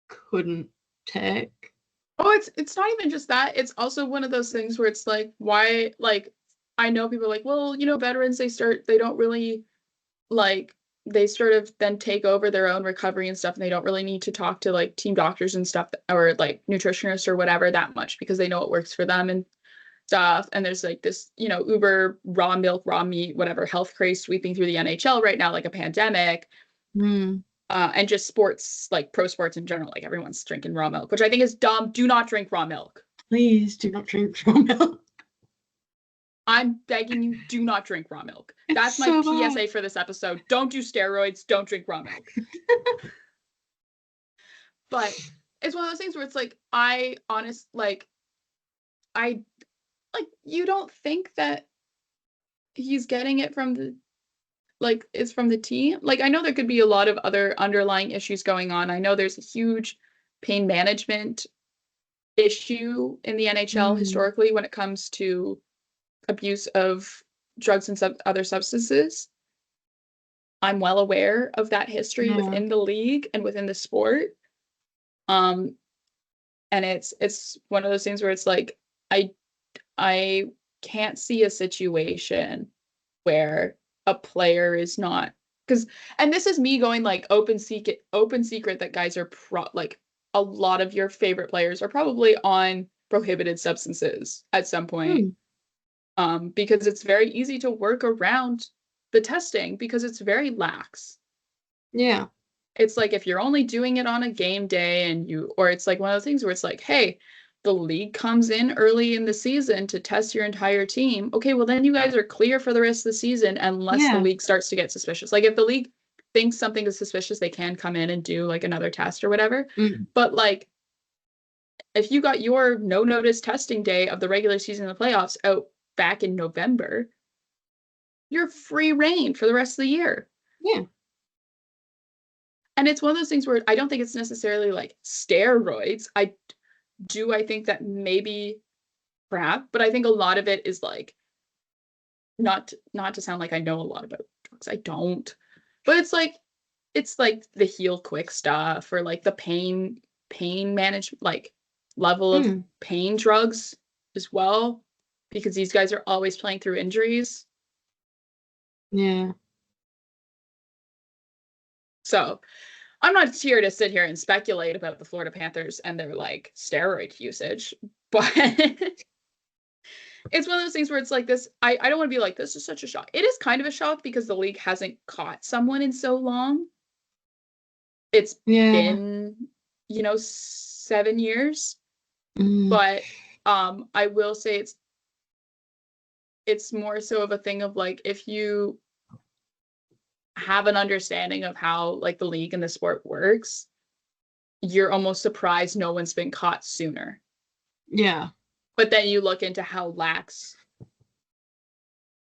Speaker 2: couldn't take.
Speaker 1: Oh, it's not even just that. It's also one of those things where it's like, why, like, I know people are like, well, you know, veterans, they don't really like they sort of then take over their own recovery and stuff, and they don't really need to talk to like team doctors and stuff or like nutritionists or whatever that much because they know what works for them and stuff. And there's like this, you know, uber raw milk, raw meat, whatever health craze sweeping through the NHL right now, like a pandemic. And just sports, like pro sports in general, like everyone's drinking raw milk, which I think is dumb. Do not drink raw milk.
Speaker 2: Please do not drink raw milk.
Speaker 1: I'm begging you, do not drink raw milk.
Speaker 2: It's
Speaker 1: That's my
Speaker 2: so
Speaker 1: PSA
Speaker 2: bad.
Speaker 1: for this episode. Don't do steroids. Don't drink raw milk. But it's one of those things where it's like, I you don't think that he's getting it from it's from the team. Like, I know there could be a lot of other underlying issues going on. I know there's a huge pain management issue in the NHL historically when it comes to abuse of drugs and other substances. I'm well aware of that history within the league and within the sport. And it's one of those things where it's like I can't see a situation where a player is not and this is me going like open secret that guys are like a lot of your favorite players are probably on prohibited substances at some point. Because it's very easy to work around the testing because it's very lax.
Speaker 2: Yeah.
Speaker 1: It's like if you're only doing it on a game day or it's like one of those things where it's like, hey, the league comes in early in the season to test your entire team. Okay, well then you guys are clear for the rest of the season unless the league starts to get suspicious. Like if the league thinks something is suspicious, they can come in and do like another test or whatever.
Speaker 2: Mm.
Speaker 1: But like, if you got your no notice testing day of the regular season and the playoffs out back in November, you're free reign for the rest of the year.
Speaker 2: Yeah.
Speaker 1: And it's one of those things where I don't think it's necessarily like steroids. I think that maybe perhaps, but I think a lot of it is like not to sound like I know a lot about drugs. I don't. But it's like the heal quick stuff or like the pain management, like level of pain drugs as well, because these guys are always playing through injuries.
Speaker 2: Yeah.
Speaker 1: So I'm not here to sit here and speculate about the Florida Panthers and their like steroid usage, but it's one of those things where it's like this. I don't want to be like, this is such a shock. It is kind of a shock because the league hasn't caught someone in so long. It's been, 7 years. But I will say it's more so of a thing of like, if you have an understanding of how like the league and the sport works, you're almost surprised no one's been caught sooner.
Speaker 2: Yeah.
Speaker 1: But then you look into how lax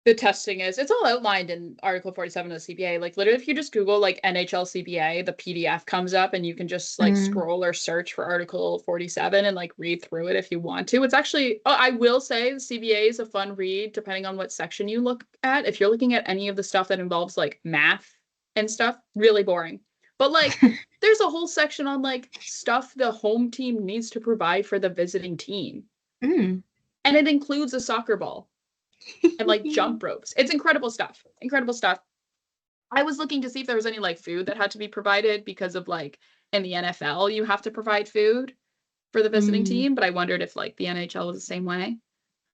Speaker 1: the testing is. It's all outlined in Article 47 of the CBA. Like literally, if you just Google like NHL CBA, the PDF comes up and you can just like scroll or search for Article 47 and like read through it if you want to. It's actually, I will say the CBA is a fun read depending on what section you look at. If you're looking at any of the stuff that involves like math and stuff, really boring. But like there's a whole section on like stuff the home team needs to provide for the visiting team. And it includes a soccer ball. And like jump ropes. It's incredible stuff. Incredible stuff. I was looking to see if there was any like food that had to be provided because of like in the NFL you have to provide food for the visiting team, but I wondered if like the NHL was the same way.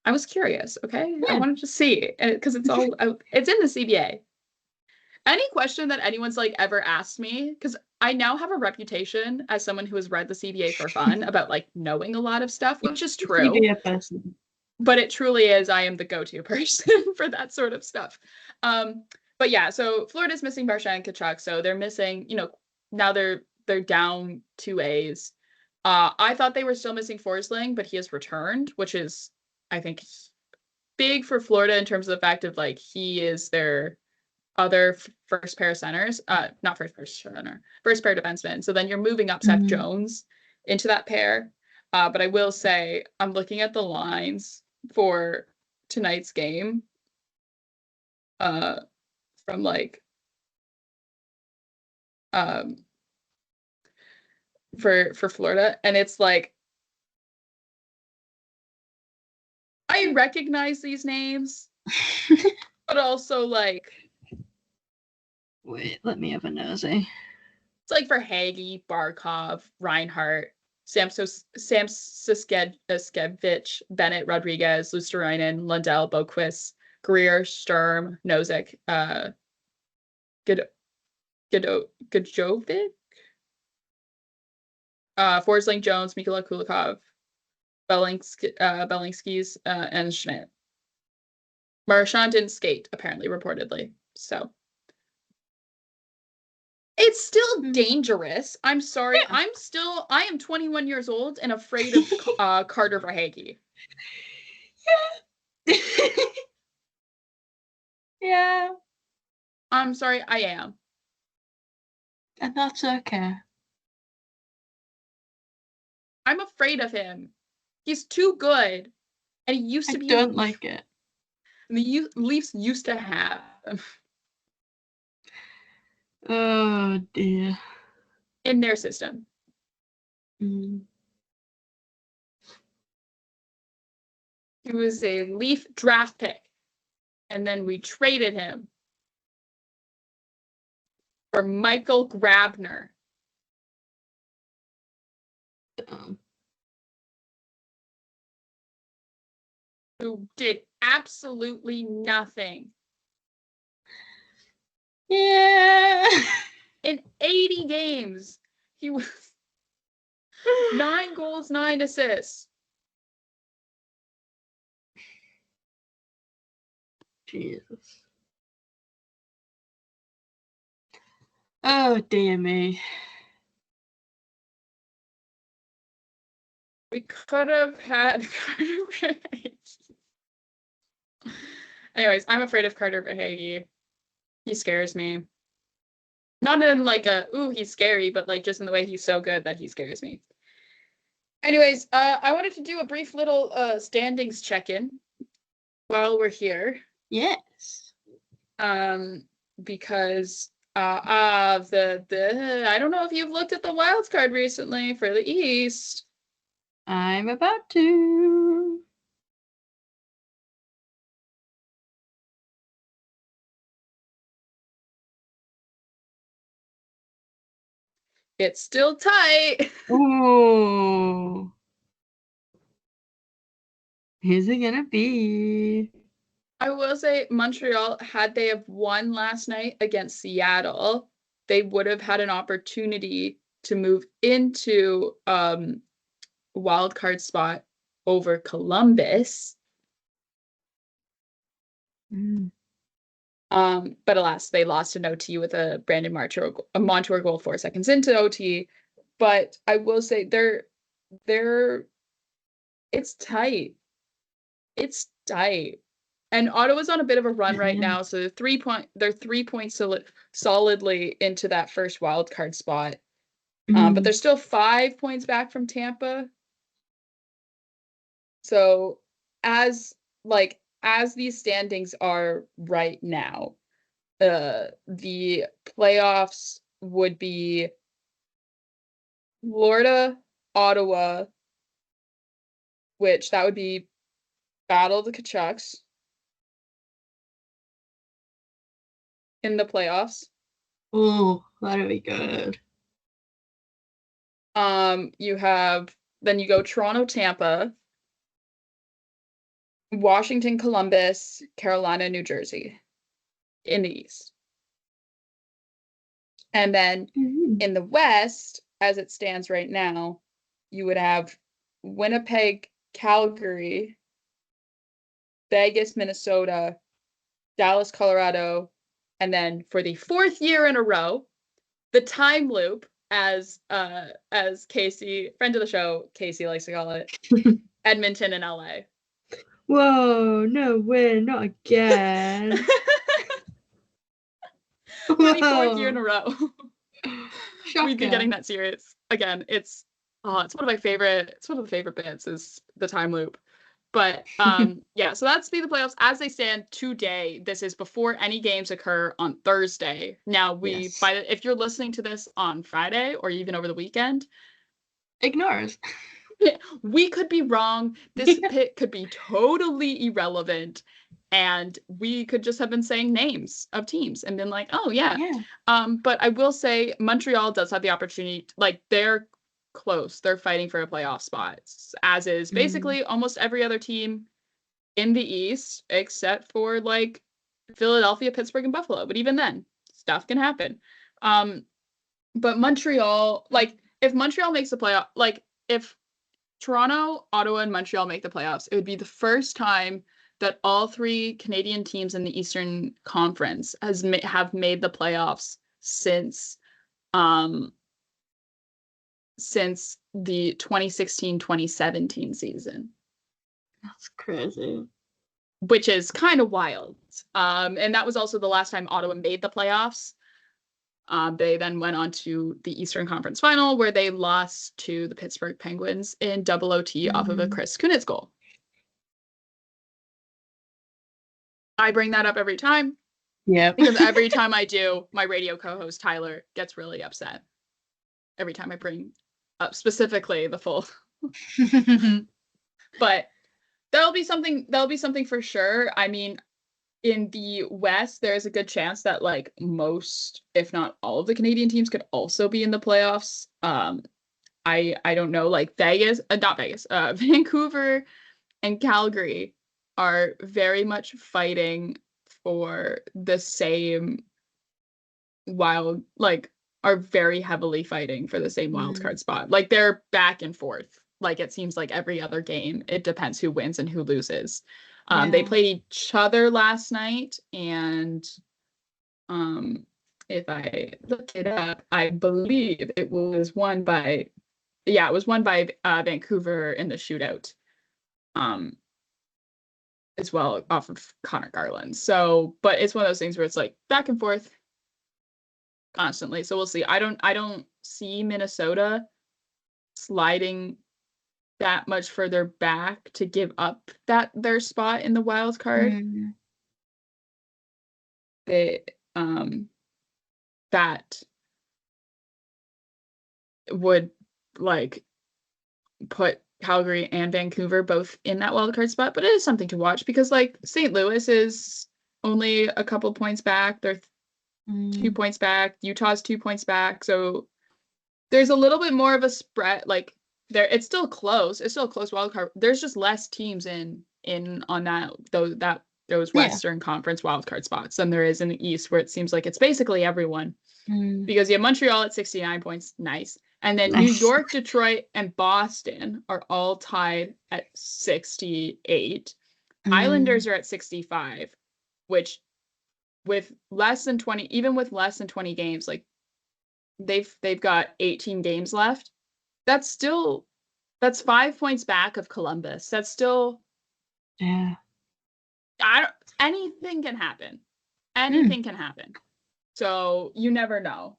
Speaker 1: I was curious, okay?
Speaker 2: Yeah.
Speaker 1: I wanted to see because it's all it's in the CBA. Any question that anyone's like ever asked me, because I now have a reputation as someone who has read the CBA for fun about like knowing a lot of stuff, which is true.
Speaker 2: CBA person.
Speaker 1: But it truly is, I am the go-to person for that sort of stuff. But yeah, so Florida's missing Marchand and Tkachuk, so they're missing, now they're down 2As. I thought they were still missing Forsling, but he has returned, which is, I think, big for Florida in terms of the fact of like he is their other first pair of centers, not first pair center, first pair defenseman. So then you're moving up Seth Jones into that pair. But I will say I'm looking at the lines for tonight's game from like for Florida, and it's like I recognize these names, but also like
Speaker 2: wait, let me have a nosy.
Speaker 1: It's like for Hagee, Barkov, Reinhart, Samsiskevich, Bennett, Rodriguez, Luosterainen, Lundell, Boquist, Greer, Sturm, Nozick, Gajovic, Forsling, Jones, Mikhail Kulikov, Bellingskis, and Schmidt. Marchand didn't skate, apparently, reportedly. So it's still dangerous. I'm sorry. Yeah. I am 21 years old and afraid of Carter Verhaeghe.
Speaker 2: Yeah. Yeah.
Speaker 1: I'm sorry, I am.
Speaker 2: And that's okay.
Speaker 1: I'm afraid of him. He's too good. And he used to be.
Speaker 2: I don't like it.
Speaker 1: And the Leafs used to have him.
Speaker 2: Oh dear.
Speaker 1: In their system.
Speaker 2: He
Speaker 1: was a Leaf draft pick. And then we traded him for Michael Grabner. Who did absolutely nothing.
Speaker 2: Yeah.
Speaker 1: In 80 games, he was 9 goals, 9 assists.
Speaker 2: Jesus. Oh, dear me.
Speaker 1: We could have had Carter Verhage. Anyways, I'm afraid of Carter Verhage. He scares me. Not in like a, ooh, he's scary, but like just in the way he's so good that he scares me. Anyways, I wanted to do a brief little standings check-in while we're here.
Speaker 2: Yes.
Speaker 1: Because of the I don't know if you've looked at the wild card recently for the East.
Speaker 2: I'm about to.
Speaker 1: It's still tight.
Speaker 2: Ooh. Who's it gonna be?
Speaker 1: I will say Montreal, had they have won last night against Seattle, they would have had an opportunity to move into wild card spot over Columbus. But alas, they lost an OT with a Brandon Montour goal 4 seconds into OT. But I will say it's tight. It's tight. And Ottawa's on a bit of a run right now, so they're 3 points solidly into that first wild card spot. But they're still 5 points back from Tampa. So as these standings are right now, the playoffs would be Florida, Ottawa, which that would be Battle of the Kachucks in the playoffs.
Speaker 2: Oh, that'll be good.
Speaker 1: Then you go Toronto, Tampa, Washington, Columbus, Carolina, New Jersey in the East. And then in the West, as it stands right now, you would have Winnipeg, Calgary, Vegas, Minnesota, Dallas, Colorado, and then for the 4th year in a row, the time loop, as Casey, friend of the show, Casey likes to call it, Edmonton and LA.
Speaker 2: Whoa, no way, not again.
Speaker 1: For the 4th year in a row.
Speaker 2: Shocker.
Speaker 1: We'd be getting that series. Again, it's one of the favorite bits is the time loop. But yeah, so that's the playoffs as they stand today. This is before any games occur on Thursday. Now if you're listening to this on Friday or even over the weekend,
Speaker 2: ignore us.
Speaker 1: We could be wrong. This pick could be totally irrelevant, and we could just have been saying names of teams and been like, oh yeah. But I will say Montreal does have the opportunity, like they're close. They're fighting for a playoff spot, as is basically almost every other team in the East, except for like Philadelphia, Pittsburgh, and Buffalo. But even then, stuff can happen. But Montreal, like if Montreal makes the playoff, like if Toronto, Ottawa, and Montreal make the playoffs, it would be the first time that all 3 Canadian teams in the Eastern Conference have made the playoffs since the 2016-2017 season.
Speaker 2: That's crazy.
Speaker 1: Which is kind of wild. And that was also the last time Ottawa made the playoffs. They then went on to the Eastern Conference Final, where they lost to the Pittsburgh Penguins in double OT off of a Chris Kunitz goal. I bring that up every time.
Speaker 2: Yeah.
Speaker 1: Because every time I do, my radio co-host Tyler gets really upset. Every time I bring up specifically the full. But there'll be something for sure. I mean, in the West, there's a good chance that like most, if not all of the Canadian teams could also be in the playoffs. I don't know, like Vancouver and Calgary are very much fighting for the same are very heavily fighting for the same wildcard spot. Like they're back and forth. Like it seems like every other game, it depends who wins and who loses. They played each other last night, and if I look it up, I believe it was won by, yeah, it was won by Vancouver in the shootout, um, as well off of Connor Garland. So, but it's one of those things where it's like back and forth constantly. So we'll see. I don't see Minnesota sliding that much further back to give up their spot in the wild card.
Speaker 2: Mm.
Speaker 1: They that would like put Calgary and Vancouver both in that wild card spot, but it is something to watch because like St. Louis is only a couple points back. They're 2 points back. Utah's 2 points back. So there's a little bit more of a spread. Like there, it's still close. It's still a close wild card. There's just less teams in on those
Speaker 2: Yeah.
Speaker 1: Western Conference wildcard spots than there is in the East, where it seems like it's basically everyone. Because you have Montreal at 69 points, nice. And then New
Speaker 2: Nice.
Speaker 1: York, Detroit, and Boston are all tied at 68. Islanders are at 65, which with less than 20, even with less than 20 games, like they've got 18 games left. That's 5 points back of Columbus. That's still
Speaker 2: Yeah.
Speaker 1: anything can happen. Anything can happen. So you never know.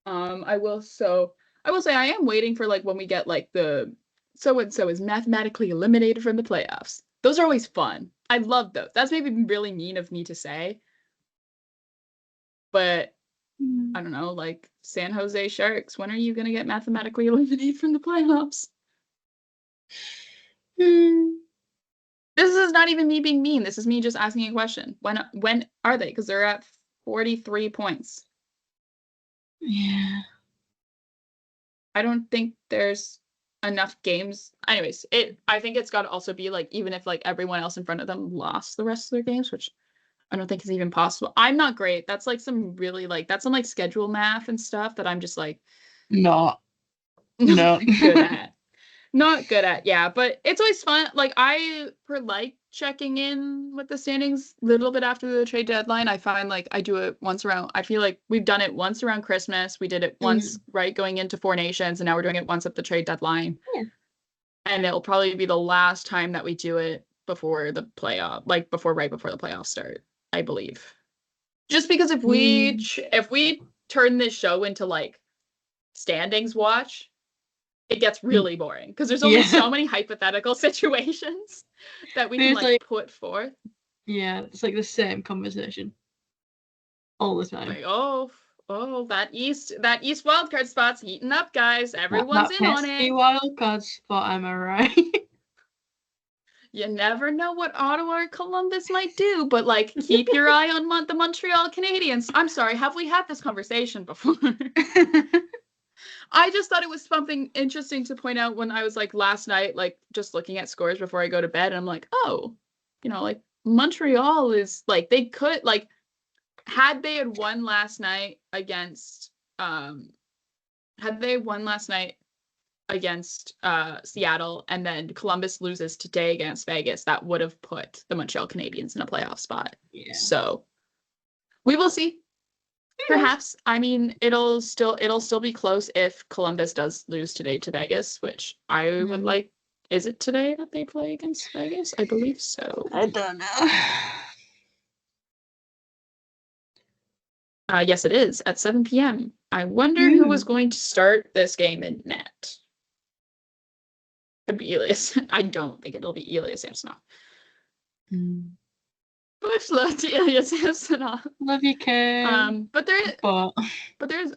Speaker 1: I will say I am waiting for like when we get like the so and so is mathematically eliminated from the playoffs. Those are always fun. I love those. That's maybe really mean of me to say. But I don't know, like San Jose Sharks, when are you gonna get mathematically eliminated from the playoffs? This is not even me being mean. This is me just asking a question. When are they? Because they're at 43 points.
Speaker 2: Yeah.
Speaker 1: I don't think there's enough games. Anyways, I think it's got to also be like even if like everyone else in front of them lost the rest of their games, which I don't think is even possible. I'm not great. That's like some really like that's some like schedule math and stuff that I'm just like
Speaker 2: No.
Speaker 1: not good at. Not good at, yeah, but it's always fun. Like I like checking in with the standings a little bit after the trade deadline. I find like I do it once around. I feel like we've done it once around Christmas. We did it once right going into Four Nations, and now we're doing it once at the trade deadline.
Speaker 2: Yeah.
Speaker 1: And it'll probably be the last time that we do it before the playoff, like right before the playoffs start, I believe. Just because if we turn this show into like standings watch, it gets really boring because there's only so many hypothetical situations that we can like put forth.
Speaker 2: Yeah, it's like the same conversation all the time.
Speaker 1: Like, oh, that East wildcard spot's heating up, guys. Everyone's in on it.
Speaker 2: Wildcard spot, am I right?
Speaker 1: You never know what Ottawa or Columbus might do, but like keep your eye on the Montreal Canadiens. I'm sorry, have we had this conversation before? I just thought it was something interesting to point out when I was like last night, like just looking at scores before I go to bed, and I'm like, oh, like Montreal is like they could like had they won last night against Seattle and then Columbus loses today against Vegas, that would have put the Montreal Canadiens in a playoff spot.
Speaker 2: Yeah.
Speaker 1: So we will see. Perhaps. I mean, it'll still be close if Columbus does lose today to Vegas, which I would like. Is it today that they play against Vegas? I believe so.
Speaker 2: I don't know.
Speaker 1: Yes, it is at 7 p.m. I wonder who was going to start this game in net. Could be Elias. I don't think it'll be Elias Samsonov. Much love to Elias Samsonov.
Speaker 2: Love you, Kay.
Speaker 1: But there's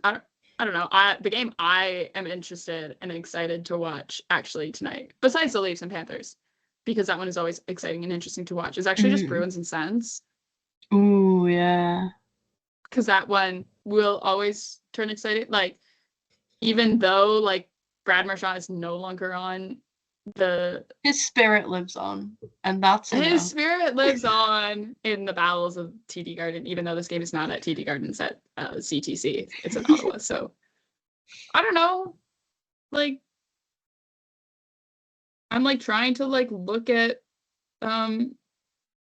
Speaker 1: I don't know. The game I am interested and excited to watch actually tonight, besides the Leafs and Panthers, because that one is always exciting and interesting to watch, is actually just Bruins and Sens.
Speaker 2: Ooh, yeah.
Speaker 1: Because that one will always turn excited. Like, even though like Brad Marchand is no longer on
Speaker 2: his spirit lives on, and that's
Speaker 1: his spirit lives on in the bowels of TD Garden, even though this game is not at TD Garden, it's at CTC. It's in Ottawa. So I don't know. Like, I'm like trying to like look at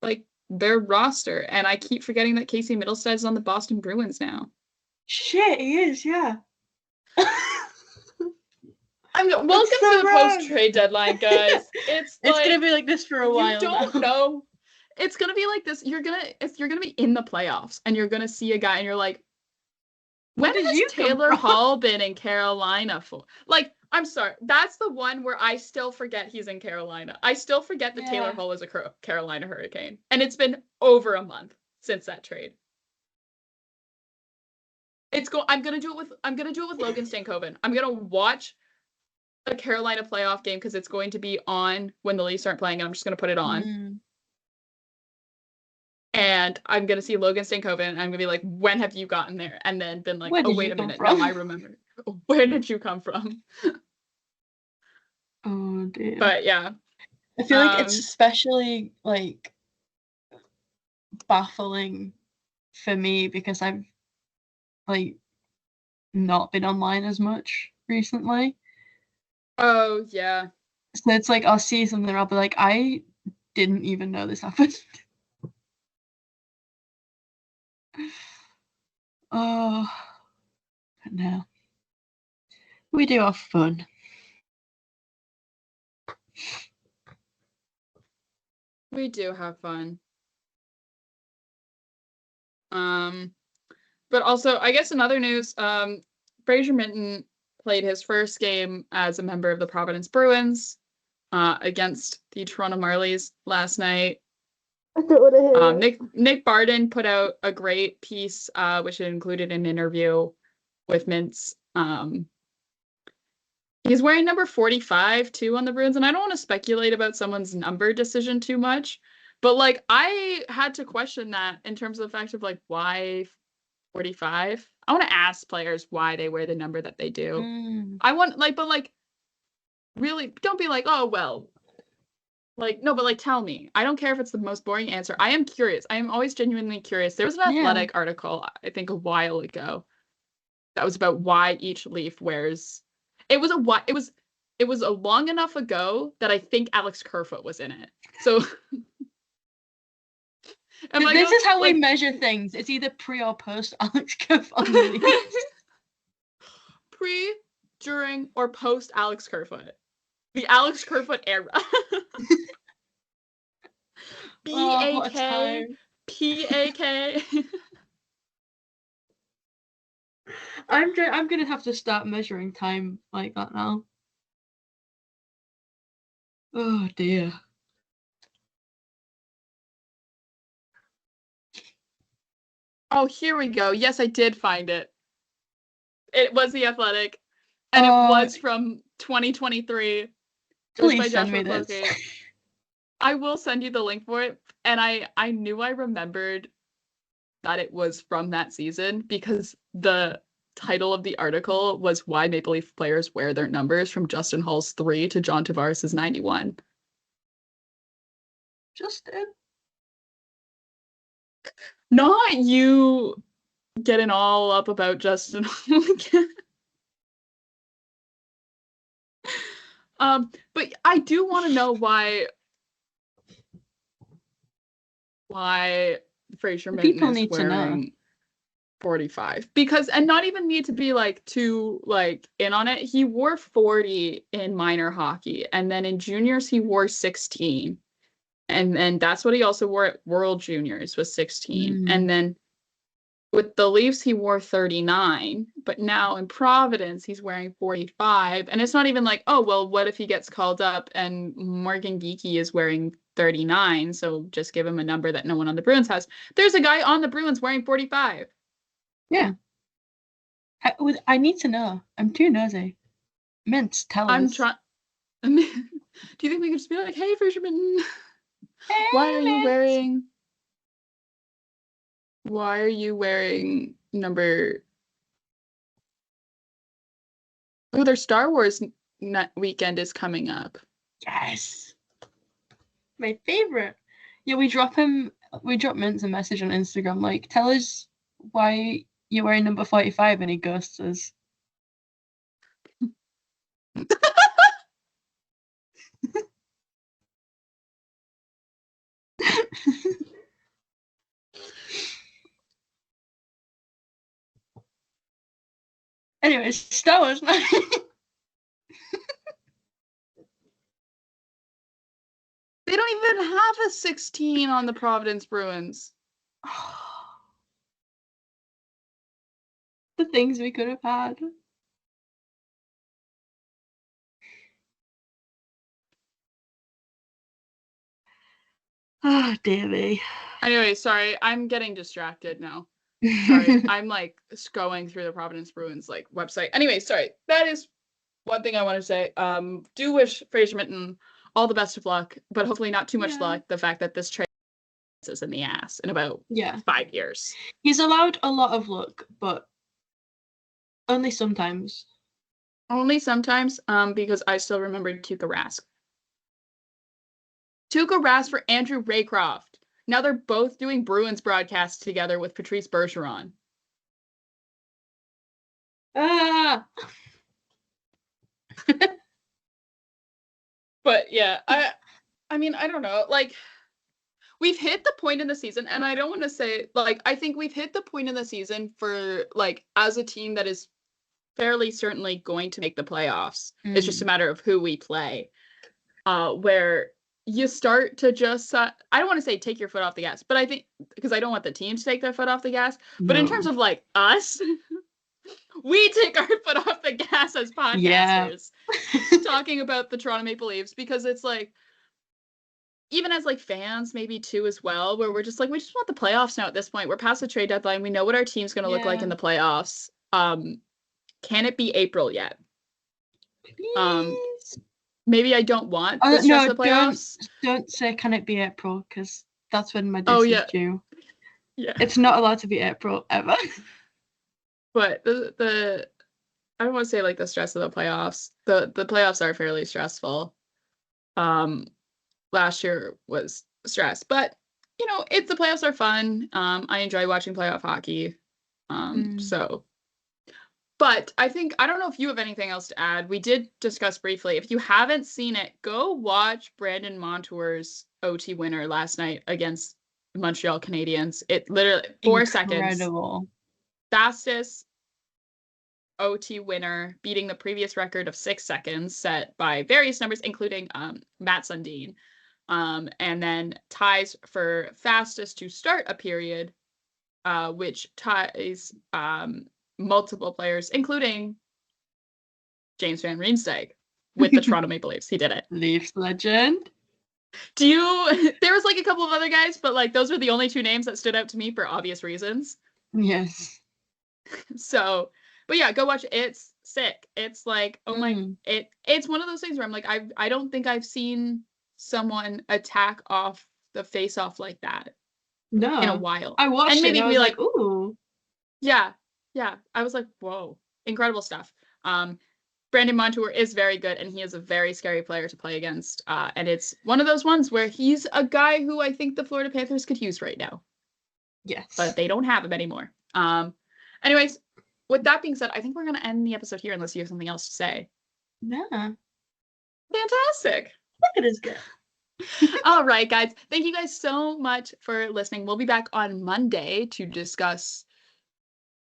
Speaker 1: like their roster, and I keep forgetting that Casey Middlestead is on the Boston Bruins now.
Speaker 2: Shit, he is, yeah.
Speaker 1: Welcome
Speaker 2: so
Speaker 1: to the
Speaker 2: wrong.
Speaker 1: post-trade deadline, guys. It's like,
Speaker 2: gonna be like this for a while.
Speaker 1: You don't know. It's gonna be like this. You're gonna be in the playoffs and you're gonna see a guy and you're like, when has Taylor Hall been in Carolina for? Like, I'm sorry. That's the one where I still forget he's in Carolina. I still forget that Taylor Hall is a Carolina Hurricane. And it's been over a month since that trade. I'm gonna do it with Logan Stankoven. I'm gonna watch a Carolina playoff game because it's going to be on when the Leafs aren't playing, and I'm just gonna put it on. And I'm gonna see Logan Stankoven, and I'm gonna be like, "When have you gotten there?" And then been like, "Oh, wait a minute, no, I remember. Where did you come from?"
Speaker 2: Oh dear.
Speaker 1: But yeah,
Speaker 2: I feel like it's especially like baffling for me because I've like not been online as much recently.
Speaker 1: Oh yeah.
Speaker 2: So it's like I'll see something and I'll be like, I didn't even know this happened. Oh, but no. We do have fun.
Speaker 1: We do have fun. But also, I guess in other news, Fraser Minton played his first game as a member of the Providence Bruins against the Toronto Marlies last night.
Speaker 2: I don't want to hear
Speaker 1: Nick Barden put out a great piece, which included an interview with Mintz. He's wearing number 45 too on the Bruins, and I don't want to speculate about someone's number decision too much, but like I had to question that in terms of the fact of like why 45. I want to ask players why they wear the number that they do. I want but really don't be like, oh well. Like, no, but like tell me. I don't care if it's the most boring answer. I am curious. I am always genuinely curious. There was an Athletic article, I think a while ago, that was about why each Leaf wears. It was a long enough ago that I think Alex Kerfoot was in it. So
Speaker 2: this is how we measure things. It's either pre or post Alex Kerfoot on the Leafs.
Speaker 1: Pre, during, or post Alex Kerfoot. The Alex Kerfoot era. B-A-K. P-A-K.
Speaker 2: I'm gonna have to start measuring time like that now. Oh dear.
Speaker 1: Oh, here we go. Yes, I did find it. It was The Athletic. And it was from 2023.
Speaker 2: Please send me this.
Speaker 1: I will send you the link for it. And I knew I remembered that it was from that season because the title of the article was Why Maple Leaf Players Wear Their Numbers from Justin Hall's 3 to John Tavares' 91.
Speaker 2: Justin?
Speaker 1: Not you getting all up about Justin Hall again. But I do want to know why Fraser Minton is wearing 45 because, and not even need to be like too like in on it. He wore 40 in minor hockey, and then in juniors he wore 16, and then that's what he also wore at World Juniors was 16, and then with the Leafs he wore 39, but now in Providence he's wearing 45, and it's not even like, oh well, what if he gets called up and Morgan Geekie is wearing 39, so just give him a number that no one on the Bruins has. There's a guy on the Bruins wearing 45.
Speaker 2: Yeah. I need to know. I'm too nosy. Mintz, tell us.
Speaker 1: I'm trying. Do you think we could just be like, hey, Fraser Minton,
Speaker 2: hey,
Speaker 1: why are you wearing number? Oh, their Star Wars weekend is coming up.
Speaker 2: Yes. My favorite. Yeah, we drop Mintz a message on Instagram, like, tell us why you're wearing number 45, and he ghosts us. Anyways, Star Wars.
Speaker 1: They don't even have a 16 on the Providence Bruins.
Speaker 2: The things we could have had. Ah, dear me.
Speaker 1: Anyway, sorry, I'm getting distracted now. Sorry, I'm like going through the Providence Bruins like website. Anyway, sorry. That is one thing I want to say. Do wish Fraser Minton all the best of luck, but hopefully not too much luck. The fact that this trade is in the ass in about 5 years.
Speaker 2: He's allowed a lot of luck, but only sometimes.
Speaker 1: Only sometimes, because I still remember Tuukka Rask. Tuukka Rask for Andrew Raycroft. Now they're both doing Bruins broadcasts together with Patrice Bergeron.
Speaker 2: Ah!
Speaker 1: But yeah, I mean, I don't know. Like, we've hit the point in the season, and I don't want to say, like, I think we've hit the point in the season for, like, as a team that is fairly certainly going to make the playoffs. It's just a matter of who we play. Where you start to just, I don't want to say take your foot off the gas, but I think, because I don't want the team to take their foot off the gas, but in terms of, like, us, we take our foot off the gas as podcasters talking about the Toronto Maple Leafs, because it's like, even as like fans maybe too as well, where we're just like, we just want the playoffs now at this point. We're past the trade deadline. We know what our team's going to look like in the playoffs. Can it be April yet?
Speaker 2: Please.
Speaker 1: Maybe I don't want the stress of the playoffs.
Speaker 2: Don't say can it be April, because that's when my diss is due.
Speaker 1: Yeah.
Speaker 2: It's not allowed to be April ever.
Speaker 1: But the I don't want to say like the stress of the playoffs. The playoffs are fairly stressful. Last year was stress, but you know, it's the playoffs are fun. I enjoy watching playoff hockey. So, but I think, I don't know if you have anything else to add. We did discuss briefly. If you haven't seen it, go watch Brandon Montour's OT winner last night against Montreal Canadiens. It literally 4 seconds. Fastest OT winner, beating the previous record of 6 seconds set by various numbers, including Matt Sundin. And then ties for fastest to start a period, which ties multiple players, including James Van Riemsdyk with the Toronto Maple Leafs. He did it.
Speaker 2: Leafs legend.
Speaker 1: There was like a couple of other guys, but like those were the only 2 names that stood out to me for obvious reasons.
Speaker 2: Yes.
Speaker 1: So, but yeah, go watch it. It's sick. It's like, oh my, it's one of those things where I'm like, I don't think I've seen someone attack off the face-off like that in a while.
Speaker 2: I watched
Speaker 1: and maybe
Speaker 2: it and I was like, ooh.
Speaker 1: Yeah. I was like, whoa, incredible stuff. Brandon Montour is very good, and he is a very scary player to play against. And it's one of those ones where he's a guy who I think the Florida Panthers could use right now.
Speaker 2: Yes.
Speaker 1: But they don't have him anymore. Anyways, with that being said, I think we're going to end the episode here unless you have something else to say.
Speaker 2: Yeah.
Speaker 1: Fantastic.
Speaker 2: Look at us go.
Speaker 1: All right, guys. Thank you guys so much for listening. We'll be back on Monday to discuss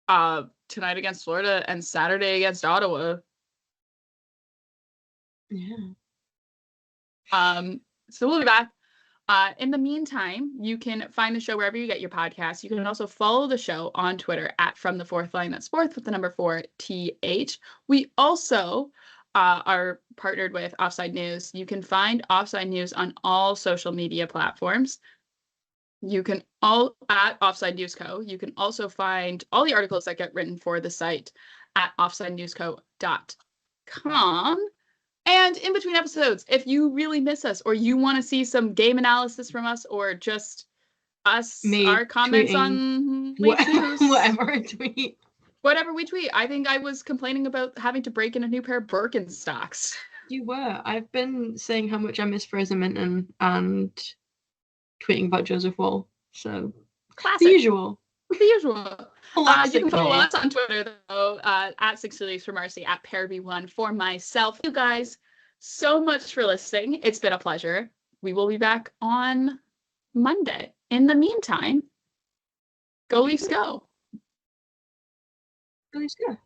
Speaker 1: tonight against Florida and Saturday against Ottawa.
Speaker 2: Yeah.
Speaker 1: So we'll be back. In the meantime, you can find the show wherever you get your podcasts. You can also follow the show on Twitter at From the Fourth Line. That's fourth with the number 4TH. We also are partnered with Offside News. You can find Offside News on all social media platforms. You can all at Offside News Co. You can also find all the articles that get written for the site at offsidenewsco.com. And in between episodes, if you really miss us or you want to see some game analysis from us or just us, our comments on
Speaker 2: whatever I tweet.
Speaker 1: Whatever we tweet. I think I was complaining about having to break in a new pair of Birkenstocks.
Speaker 2: You were. I've been saying how much I miss Fraser Minton and tweeting about Joseph Wall. So,
Speaker 1: classic.
Speaker 2: The usual.
Speaker 1: You can follow us on Twitter, though, at 60 Leafs for Marcie, at PearB1 for myself. You guys, so much for listening. It's been a pleasure. We will be back on Monday. In the meantime, go Leafs go.
Speaker 2: Go Leafs go.